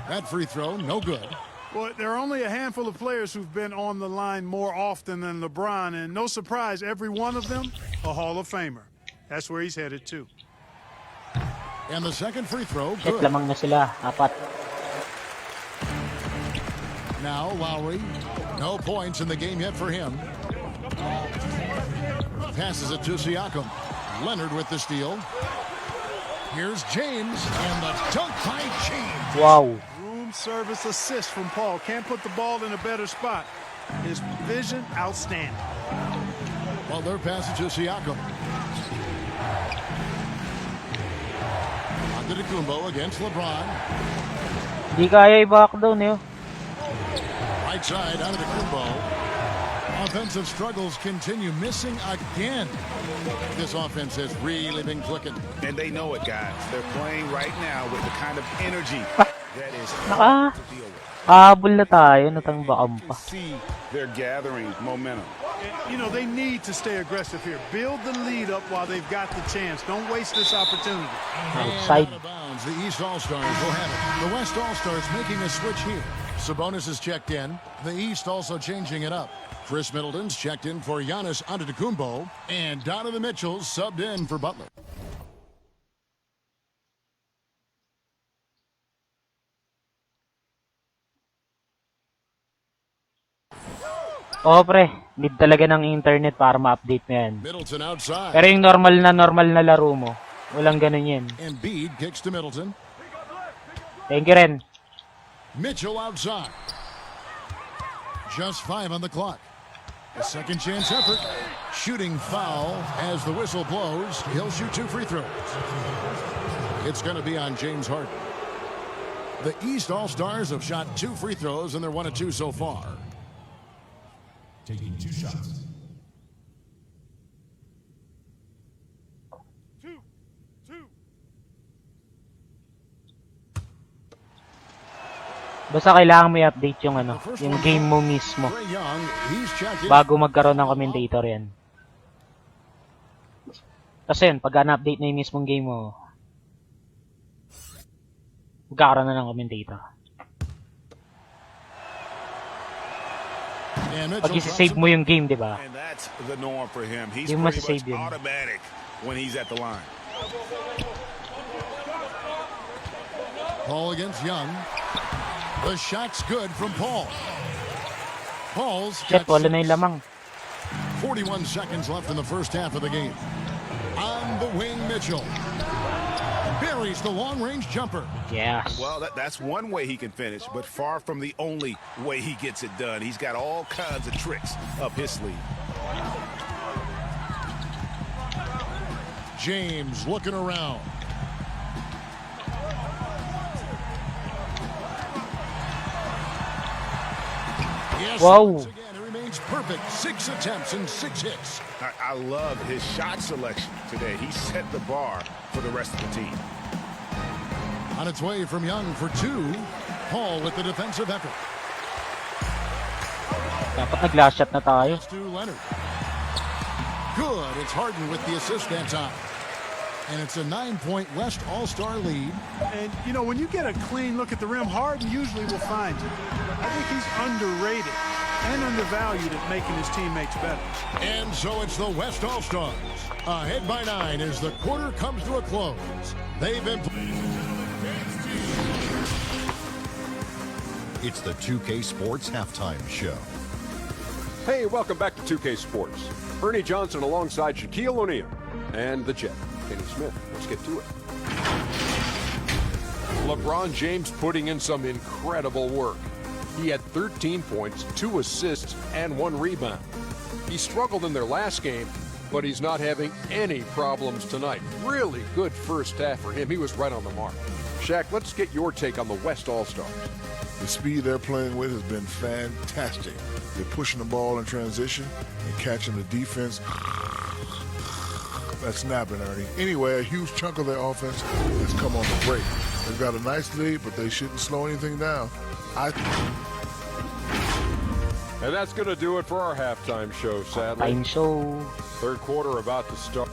That free throw, no good. Well, there are only a handful of players who've been on the line more often than LeBron, and no surprise, every one of them a Hall of Famer. That's where he's headed to. And the second free throw, Set good. lamang na sila. 4. Now Lowry, no points in the game yet for him. Passes it to Siakam. Leonard with the steal. Here's James, and the dunk by James. Wow. Room service assist from Paul. Can't put the ball in a better spot. His vision, outstanding. Well, their passage to Siakam. Antetokounmpo against LeBron. Di kaya i-back down eh. Right side, Antetokounmpo. Offensive struggles continue, missing again. This offense has really been clicking. And they know it, guys. They're playing right now with the kind of energy that is Naka, hard to deal with. habol na tayo. Natangbakam pa. See, they're gathering momentum. You know, they need to stay aggressive here. Build the lead up while they've got the chance. Don't waste this opportunity. Outside. Out of bounds, the East All-Stars will have it. The West All-Stars making a switch here. Sabonis is checked in. The East also changing it up. Chris Middleton's checked in for Giannis Antetokounmpo, and Donovan Mitchell's subbed in for Butler. Oo pre, need talaga ng internet para ma-update mo yan. Middleton outside. Pero yung normal na laro mo, walang ganun yan. Embiid kicks to Middleton. Thank you rin. Mitchell outside. Just 5 on the clock. A second chance effort. Shooting foul as the whistle blows. He'll shoot 2 free throws. It's going to be on James Harden. The East All-Stars have shot 2 free throws, and they're 1 of 2 so far. Taking 2 shots. Basta kailangan mo i-update yung ano, yung game mo mismo. Bago magkaroon ng commentator yan. Kasi yun, pag na-update na yung mismong game mo, magkakaroon na ng commentator. Pag isi-save mo yung game, di ba? And that's the norm for him. He's Yung pretty much masisave yun. automatic when he's at the line. Paul against Young. The shot's good from Paul. Paul's Shit, wala na yung lamang. 41 seconds left in the first half of the game. On the wing, Mitchell. Buries the long-range jumper. Yes. Well, that's one way he can finish, but far from the only way he gets it done. He's got all kinds of tricks up his sleeve. James looking around. Yes, wow. Once again, it remains perfect. 6 attempts and 6 hits. I love his shot selection today. He set the bar for the rest of the team. On its way from Young for 2. Paul with the defensive effort. Dapat nag-last shot na tayo. To Leonard. Good. It's Harden with the assist that time. And it's a 9-point West All-Star lead. And, you know, when you get a clean look at the rim, Harden usually will find you. I think he's underrated and undervalued at making his teammates better. And so it's the West All-Stars. Ahead by 9 as the quarter comes to a close. They've been... It's the 2K Sports Halftime Show. Hey, welcome back to 2K Sports. Ernie Johnson alongside Shaquille O'Neal and the Jet, Kenny Smith. Let's get to it. LeBron James putting in some incredible work. He had 13 points, 2 assists, and 1 rebound. He struggled in their last game, but he's not having any problems tonight. Really good first half for him. He was right on the mark. Shaq, let's get your take on the West All-Stars. The speed they're playing with has been fantastic. They're pushing the ball in transition and catching the defense at snapping, Ernie. Anyway, a huge chunk of their offense has come on the break. They've got a nice lead, but they shouldn't slow anything down. And that's going to do it for our halftime show, sadly. Halftime show. Third quarter about to start.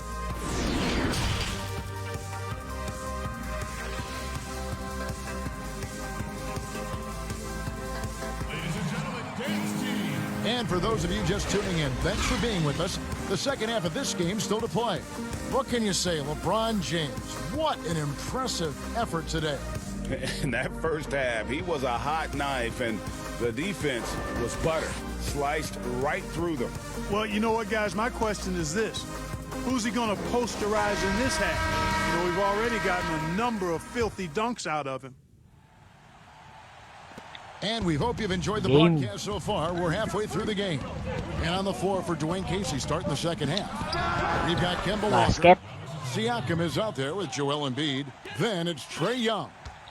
And for those of you just tuning in, thanks for being with us. The second half of this game still to play. What can you say, LeBron James? What an impressive effort today. In that first half, he was a hot knife, and the defense was butter, sliced right through them. Well, you know what, guys? My question is this. Who's he going to posterize in this half? You know, we've already gotten a number of filthy dunks out of him. And we hope you've enjoyed the broadcast so far. We're halfway through the game. And on the floor for Dwayne Casey starting the second half. We've got Kemba Walker. Siakam is out there with Joel Embiid. Then it's Trae Young.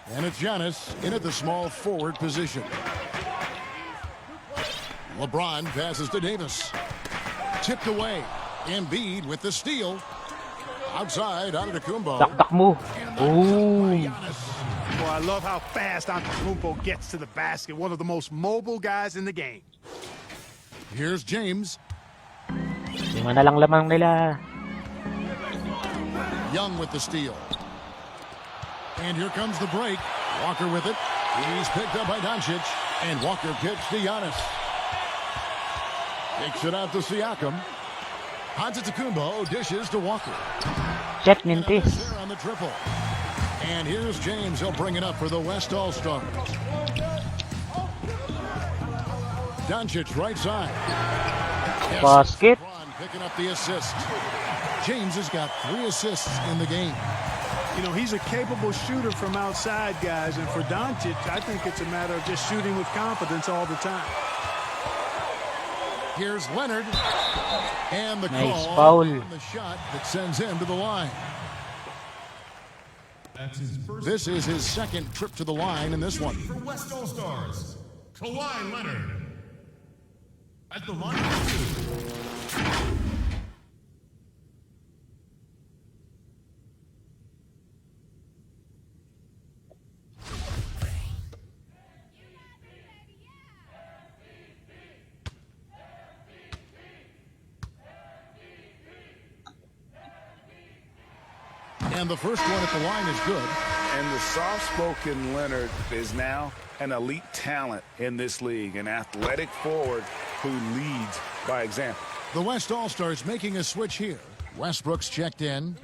And it's Giannis in at the small forward position. LeBron passes to Davis. Tipped away. Embiid with the steal. Outside, Antetokounmpo. Dakdak mo. Ooh. Boy, I love how fast Antetokounmpo gets to the basket. One of the most mobile guys in the game. Here's James. 5 na lang lamang nila. Young with the steal. And here comes the break. Walker with it. He's picked up by Doncic. And Walker kicks to Giannis. Takes it out to Siakam. Antetokounmpo dishes to Walker. Check Mintis. On the triple. And here's James. He'll bring it up for the West All-Stars. Doncic right side. Basket. Picking up the assist. James has got 3 assists in the game. You know, he's a capable shooter from outside, guys. And for Doncic, I think it's a matter of just shooting with confidence all the time. Here's Leonard. And the nice call foul. on the shot that sends him to the line. This is his second trip to the line in this one. For West All-Stars, Kawhi Leonard. At the line of 2. And the first one at the line is good. And the soft-spoken Leonard is now an elite talent in this league, an athletic forward who leads by example. The West All-Stars making a switch here. Westbrook's checked in.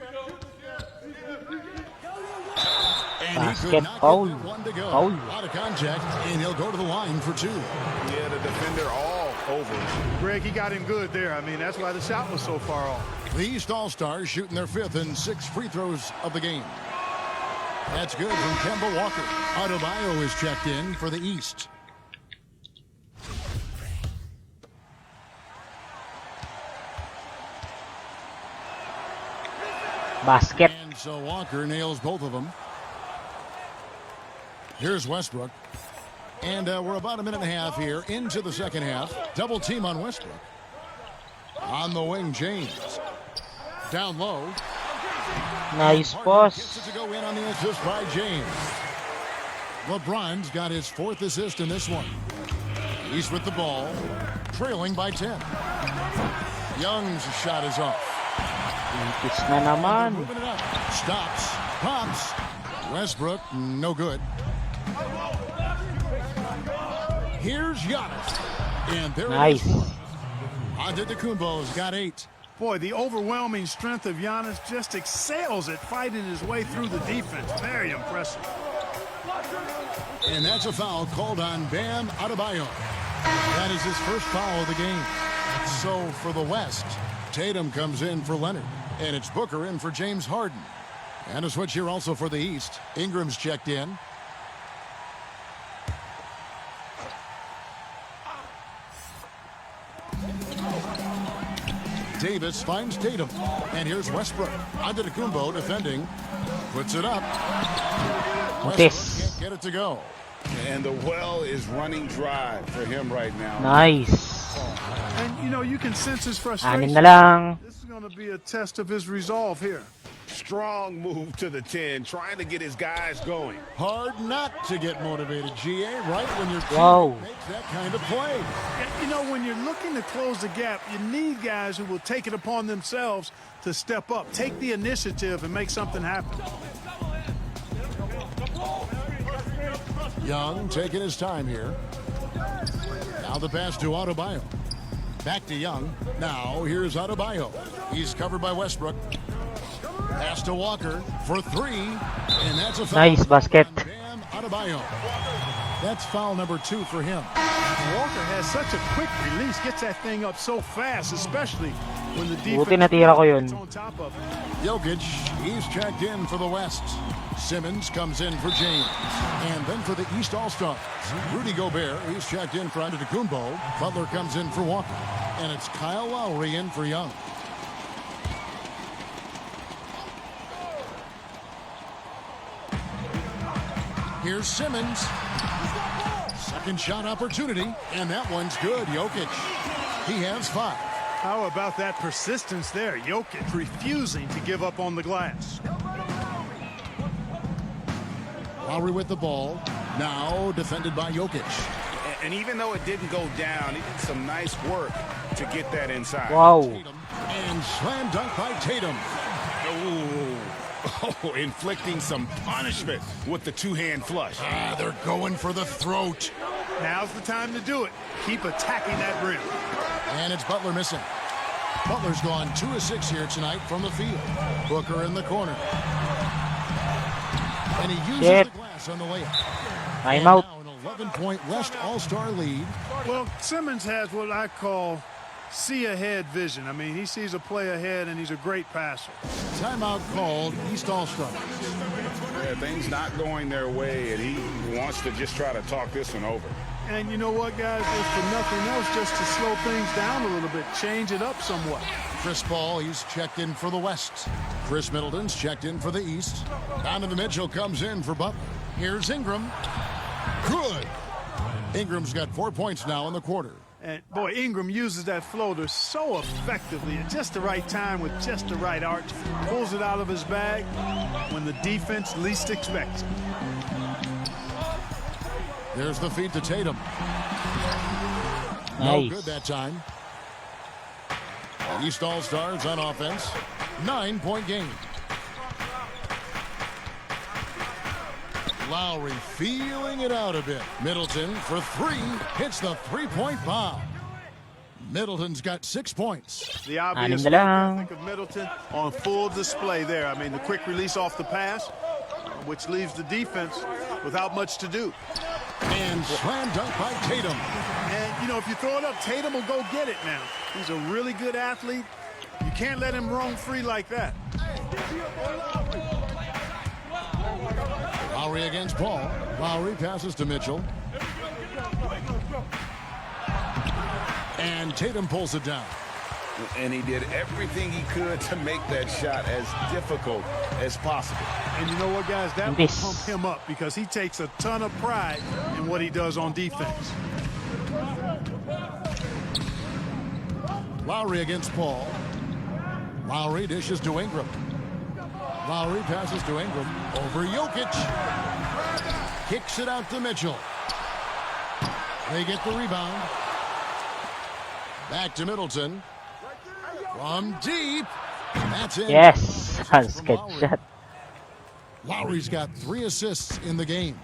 And he could not get that one to go. Out of contact, and he'll go to the line for 2. Yeah, the defender all over him. Greg, he got him good there. I mean, that's why the shot was so far off. The East All-Stars shooting their 5th and 6th free throws of the game. That's good from Kemba Walker. Adebayo is checked in for the East. Basket. And so Walker nails both of them. Here's Westbrook. And we're about a minute and a half here into the second half. Double team on Westbrook. On the wing, James. Down low. Nice pass. Gets it to go in on the assist by James. LeBron's got his 4th assist in this one. He's with the ball, trailing by 10. Young's shot is off. It's na naman. Moving it up. Stops. Pops. Westbrook, no good. Here's Giannis. And there nice. it is. Antetokounmpo's got 8. Boy, the overwhelming strength of Giannis just excels at fighting his way through the defense. Very impressive. And that's a foul called on Bam Adebayo. That is his first foul of the game. So for the West, Tatum comes in for Leonard. And it's Booker in for James Harden. And a switch here also for the East. Ingram's checked in. Davis finds Tatum. And here's Westbrook. Antetokounmpo defending. Puts it up. Westbrook can't get it to go. And the well is running dry for him right now. Nice. And, you know, you can sense his frustration. 6 na lang. This is going going to be a test of his resolve here. Strong move to the 10, trying to get his guys going. Hard not to get motivated, GA, right when your Wow. team makes that kind of play. You know, when you're looking to close the gap, you need guys who will take it upon themselves to step up, take the initiative, and make something happen. Young taking his time here. Now the pass to Adebayo. Back to Young. Now here's Adebayo. He's covered by Westbrook. Pass to Walker for three. And that's a foul. Nice basket. Bam Adebayo. That's foul number 2 for him. Walker has such a quick release, gets that thing up so fast, especially when the defense Buti natira ko yun. is on top of it. Jokic, he's checked in for the West. Simmons comes in for James. And then for the East All-Stars, Rudy Gobert, he's checked in for Antetokounmpo. Butler comes in for Walker. And it's Kyle Lowry in for Young. Here's Simmons. Second shot opportunity, and that one's good. Jokic, he has 5. How about that persistence there? Jokic refusing to give up on the glass. Lowry with the ball. Now defended by Jokic. And even though it didn't go down, he did some nice work to get that inside. Wow. And slam dunk by Tatum. Oh, inflicting some punishment with the two-hand flush. They're going for the throat. Now's the time to do it. Keep attacking that rim. And it's Butler missing. Butler's gone 2 of 6 here tonight from the field. Booker in the corner. And he uses the glass on the layup. Timeout. Now an 11-point West All-Star lead. Well, Simmons has what I call see-ahead vision. I mean, he sees a play ahead, and he's a great passer. Timeout called East All-Star. Yeah, things not going their way, and he wants to just try to talk this one over. And you know what, guys? If for nothing else, just to slow things down a little bit, change it up somewhat. Chris Paul, he's checked in for the West. Chris Middleton's checked in for the East. Donovan Mitchell comes in for Butler. Here's Ingram. Good. Ingram's got 4 points now in the quarter. And, boy, Ingram uses that floater so effectively at just the right time with just the right arch. Pulls it out of his bag when the defense least expects it. There's the feed to Tatum. Nice. No good that time. East All-Stars on offense. 9-point game. Lowry feeling it out a bit. Middleton for 3. Hits the 3-point bomb. Middleton's got 6 points. The obvious work ethic of Middleton on full display there. I mean, the quick release off the pass, which leaves the defense without much to do. And slam dunk by Tatum. And, you know, if you throw it up, Tatum will go get it now. He's a really good athlete. You can't let him roam free like that. Lowry against Paul. Lowry passes to Mitchell. And Tatum pulls it down. And he did everything he could to make that shot as difficult as possible. And you know what, guys? That will pump him up because he takes a ton of pride in what he does on defense. Lowry against Paul. Lowry dishes to Ingram. Lowry passes to Ingram. Over Jokic. Kicks it out to Mitchell. They get the rebound. Back to Middleton. From deep. That's it. Yes. That's good shot. Lowry's got 3 assists in the game.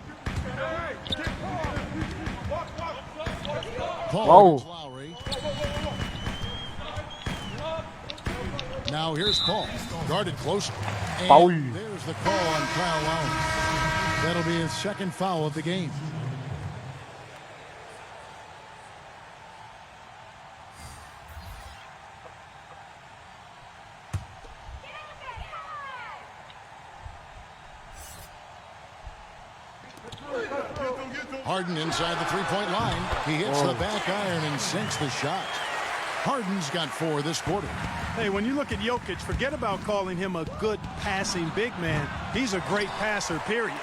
Paul against Lowry. Now here's Paul. Guarded closer. And Foul. there's the call on Kyle Lowry. That'll be his second foul of the game. Harden inside the three-point line. He hits the back iron and sinks the shot. Harden's got 4 this quarter. Hey, when you look at Jokic, forget about calling him a good passing big man. He's a great passer, period.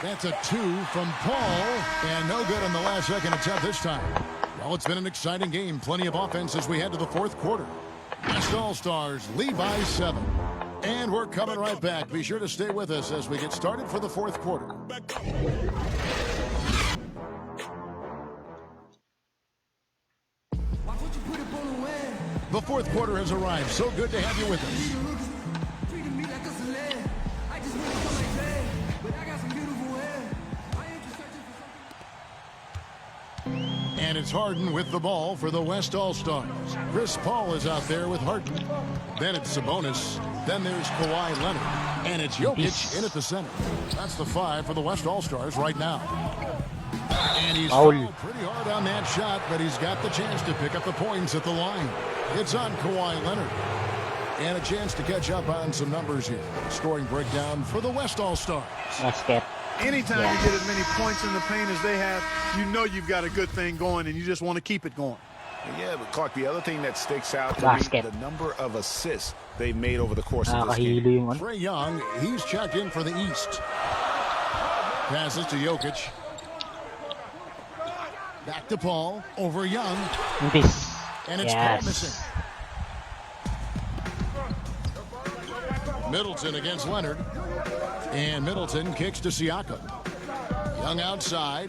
That's a 2 from Paul, and no good on the last second attempt this time. Well, it's been an exciting game. Plenty of offense as we head to the fourth quarter. West All-Stars lead by 7. And we're coming right back. Be sure to stay with us as we get started for the fourth quarter. The fourth quarter has arrived. So good to have you with us. And it's Harden with the ball for the West All-Stars. Chris Paul is out there with Harden. Then it's Sabonis. Then there's Kawhi Leonard. And it's Jokic in at the center. That's the 5 for the West All-Stars right now. And he's fouled pretty hard on that shot, but he's got the chance to pick up the points at the line. It's on Kawhi Leonard. And a chance to catch up on some numbers here. Scoring breakdown for the West All-Stars. Basket. Anytime you get as many points in the paint as they have, you know you've got a good thing going, and you just want to keep it going. Yeah, but Clark, the other thing that sticks out to me, the number of assists they've made over the course of this game. Trae Young, he's checked in for the East. Passes to Jokic. Back to Paul, over Young. And it's Paul missing. Middleton against Leonard. And Middleton kicks to Siakam. Young outside.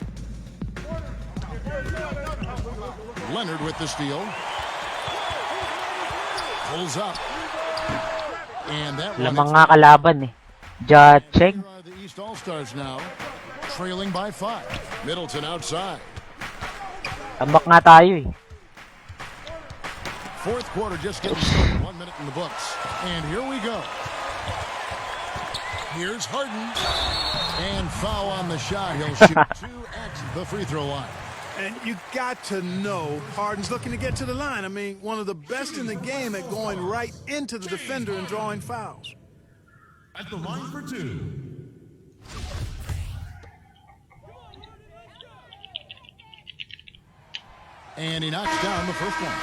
Leonard with the steal. Pulls up. And that one mga kalaban eh. Jacheng. The East All-Stars now. Trailing by 5. Middleton outside. Tambak nga tayo eh. Fourth quarter just getting started. 1 minute in the books. And here we go. Here's Harden. And foul on the shot. He'll shoot 2 at the free throw line. And you got to know Harden's looking to get to the line. I mean, one of the best in the game at going right into the defender and drawing fouls. At the line for 2. And he knocks down the first one.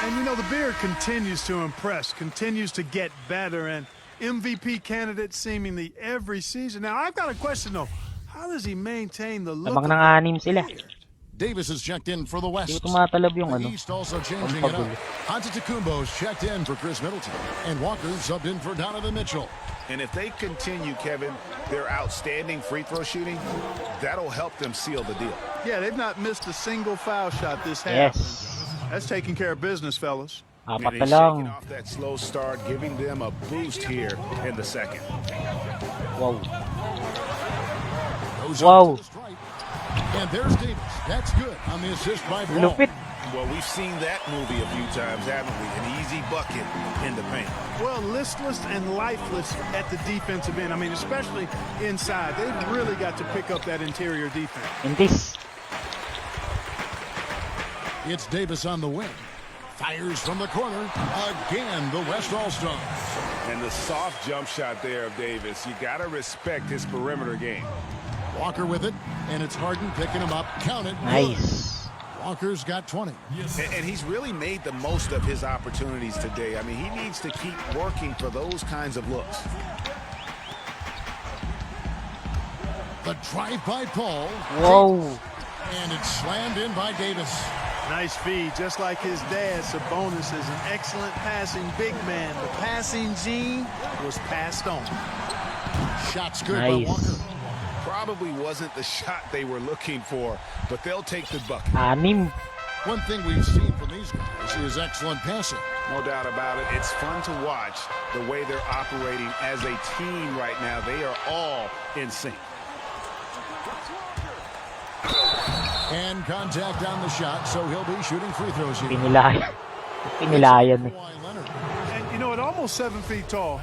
And, you know, the beard continues to impress, continues to get better, and MVP candidate seemingly every season. Now, I've got a question, though. How does he maintain the look? Nang-anim sila. Davis is checked in for the West. The East also changing it up. Antetokounmpo's checked in for Chris Middleton. And Walker subbed in for Donovan Mitchell. And if they continue, Kevin, their outstanding free throw shooting, that'll help them seal the deal. Yeah, they've not missed a single foul shot this half. Yes. That's taking care of business, fellas. And he's shaking off that slow start, giving them a boost here in the second. Wow. Wow. And there's Davis. That's good on the assist by Paul. Lupit. Well, we've seen that movie a few times, haven't we? An easy bucket in the paint. Well, listless and lifeless at the defensive end. I mean, especially inside. They've really got to pick up that interior defense. In this. It's Davis on the wing. Fires from the corner. Again, the West All-Stars. And the soft jump shot there of Davis. You got to respect his perimeter game. Walker with it, and it's Harden picking him up. Count it. Nice. Walker's got 20. And he's really made the most of his opportunities today. I mean, he needs to keep working for those kinds of looks. The drive by Paul. Whoa. And it's slammed in by Davis. Nice feed. Just like his dad, Sabonis is an excellent passing big man. The passing gene was passed on. Shots good by Walker. Probably wasn't the shot they were looking for, but they'll take the bucket. One thing we've seen from these guys is excellent passing. No doubt about it. It's fun to watch the way they're operating as a team right now. They are all in sync. And contact on the shot, so he'll be shooting free throws here. Pinilayan. And, you know, at almost 7 feet tall,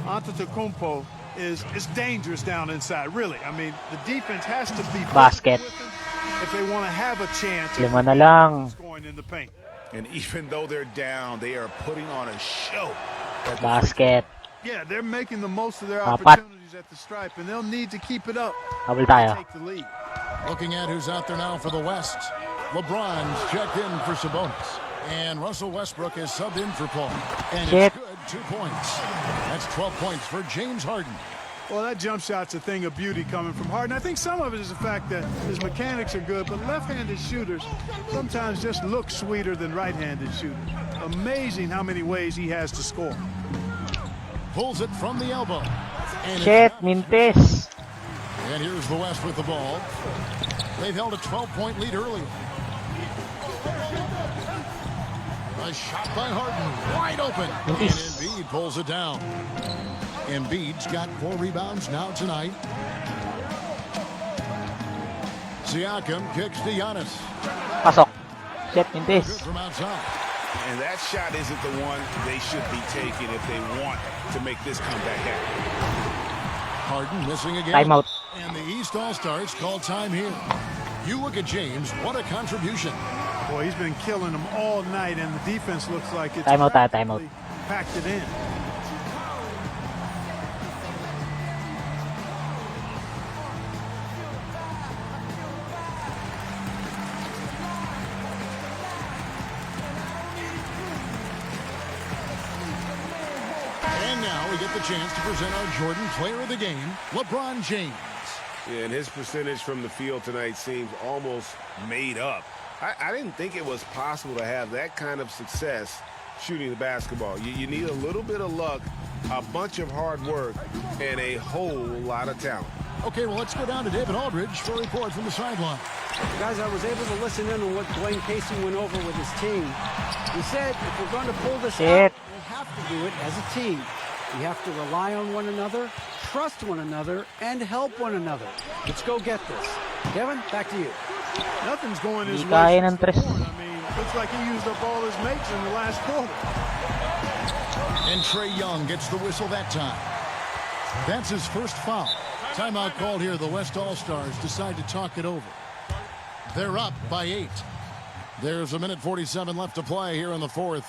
Antetokounmpo is dangerous down inside, really. I mean, the defense has to be basket if they want to have a chance of scoring in the paint. And even though they're down, they are putting on a show. Basket. Yeah, they're making the most of their opportunities at the stripe, and they'll need to keep it up to take the lead. Looking at who's out there now for the West. LeBron's checked in for Sabonis. And Russell Westbrook is subbed in for Paul. And it's good, 2 points. That's 12 points for James Harden. Well, that jump shot's a thing of beauty coming from Harden. I think some of it is the fact that his mechanics are good, but left-handed shooters sometimes just look sweeter than right-handed shooters. Amazing how many ways he has to score. Pulls it from the elbow. And Shit, Mintes. And here's the West with the ball. They've held a 12-point lead earlier. A shot by Harden, wide open. And Embiid pulls it down. Embiid's got 4 rebounds now tonight. Siakam kicks to Giannis. Pasok. Shit, Mintes. From outside. And that shot isn't the one they should be taking if they want to make this comeback happen. Harden missing again. Timeout. And the East All-Stars call time here. You look at James, what a contribution. Boy, he's been killing them all night, and the defense looks like it's Timeout. packed it in. And now we get the chance to present our Jordan Player of the Game, LeBron James. Yeah, and his percentage from the field tonight seems almost made up. I didn't think it was possible to have that kind of success shooting the basketball. You need a little bit of luck, a bunch of hard work, and a whole lot of talent. Okay, well, let's go down to David Aldridge for a report from the sideline. Guys, I was able to listen in on what Dwayne Casey went over with his team. He said if we're going to pull this out, we have to do it as a team. We have to rely on one another, trust one another, and help one another. Let's go get this. Kevin, back to you. Nothing's going his way. Kaya ng tres. I mean, looks like he used up all his mates in the last quarter. And Trae Young gets the whistle that time. That's his first foul. Timeout called here. The West All-Stars decide to talk it over. They're up by 8. There's a minute 47 left to play here in the fourth.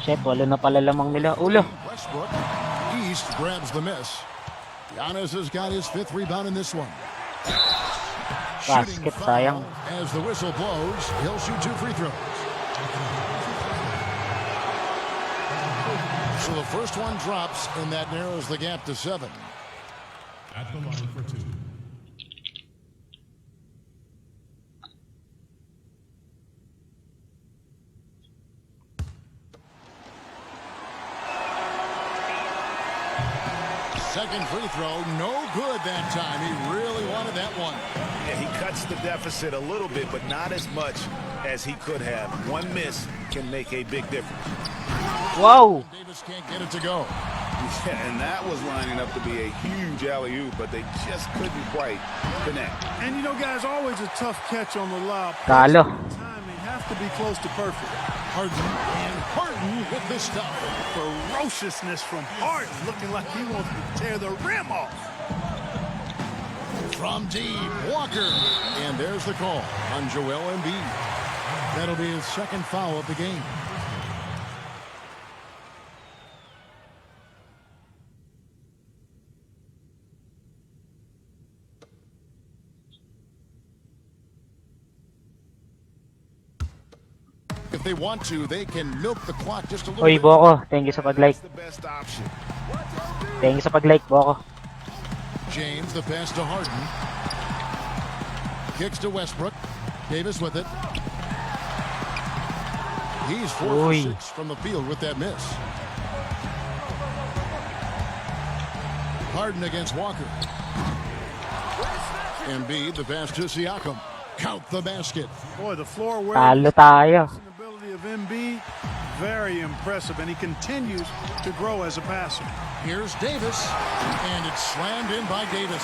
Shit, wala na pala lamang nila. Ulo. Westbrook, East grabs the miss. Giannis has got his 5th rebound in this one. Basket, sayang. As the whistle blows, he'll shoot 2 free throws. So the first one drops, and that narrows the gap to 7. At the line for 2. Second free throw, no good that time. He really wanted that one. Yeah, he cuts the deficit a little bit, but not as much as he could have. One miss can make a big difference. Wow. Davis can't get it to go. Yeah, and that was lining up to be a huge alley-oop, but they just couldn't quite connect. And you know, guys, always a tough catch on the lob. Talo. Timing has to be close to perfect. Harden with this stuff. Ferociousness from Harden, looking like he wants to tear the rim off. From deep, Walker. And there's the call on Joel Embiid. That'll be his second foul of the game. If they want to, they can milk the clock just a little Oy, bit. Boko. Thank you sa pag-like. Thank you sa pag-like, Boko. James, the pass to Harden. Kicks to Westbrook. Davis with it. He's 4 for 6 from the field with that miss. Harden against Walker. Embiid, the pass to Siakam. Count the basket. Boy, the floor Talo tayo. ability of Embiid, very impressive, and he continues to grow as a passer. Here's Davis, and it's slammed in by Davis.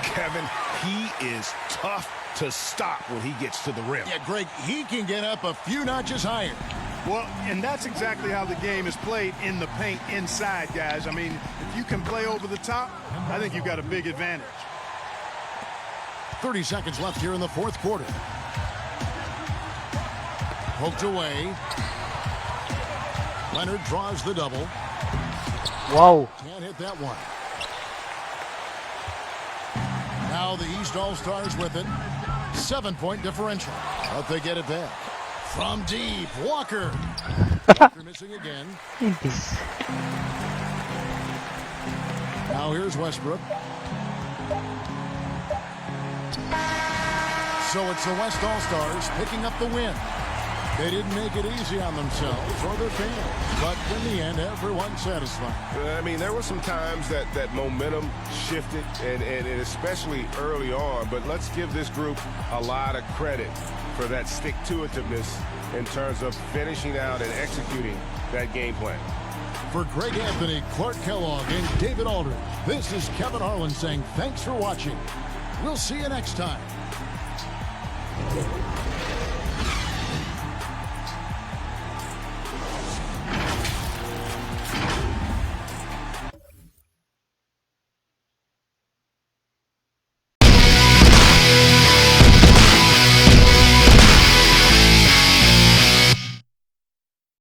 Kevin, he is tough to stop when he gets to the rim. Yeah, Greg, he can get up a few notches higher. Well, and that's exactly how the game is played in the paint inside, guys. I mean, if you can play over the top, I think you've got a big advantage. 30 seconds left here in the fourth quarter. Poked away. Leonard draws the double. Wow. Can't hit that one. Now the East All-Stars with it. 7-point differential. But they get it back. From deep, Walker. Walker missing again. Now here's Westbrook. So it's the West All-Stars picking up the win. They didn't make it easy on themselves or their fans, but in the end, everyone's satisfied. I mean, there were some times that momentum shifted, and especially early on, but let's give this group a lot of credit for that stick-to-itiveness in terms of finishing out and executing that game plan. For Greg Anthony, Clark Kellogg, and David Aldridge, this is Kevin Harlan saying thanks for watching. We'll see you next time.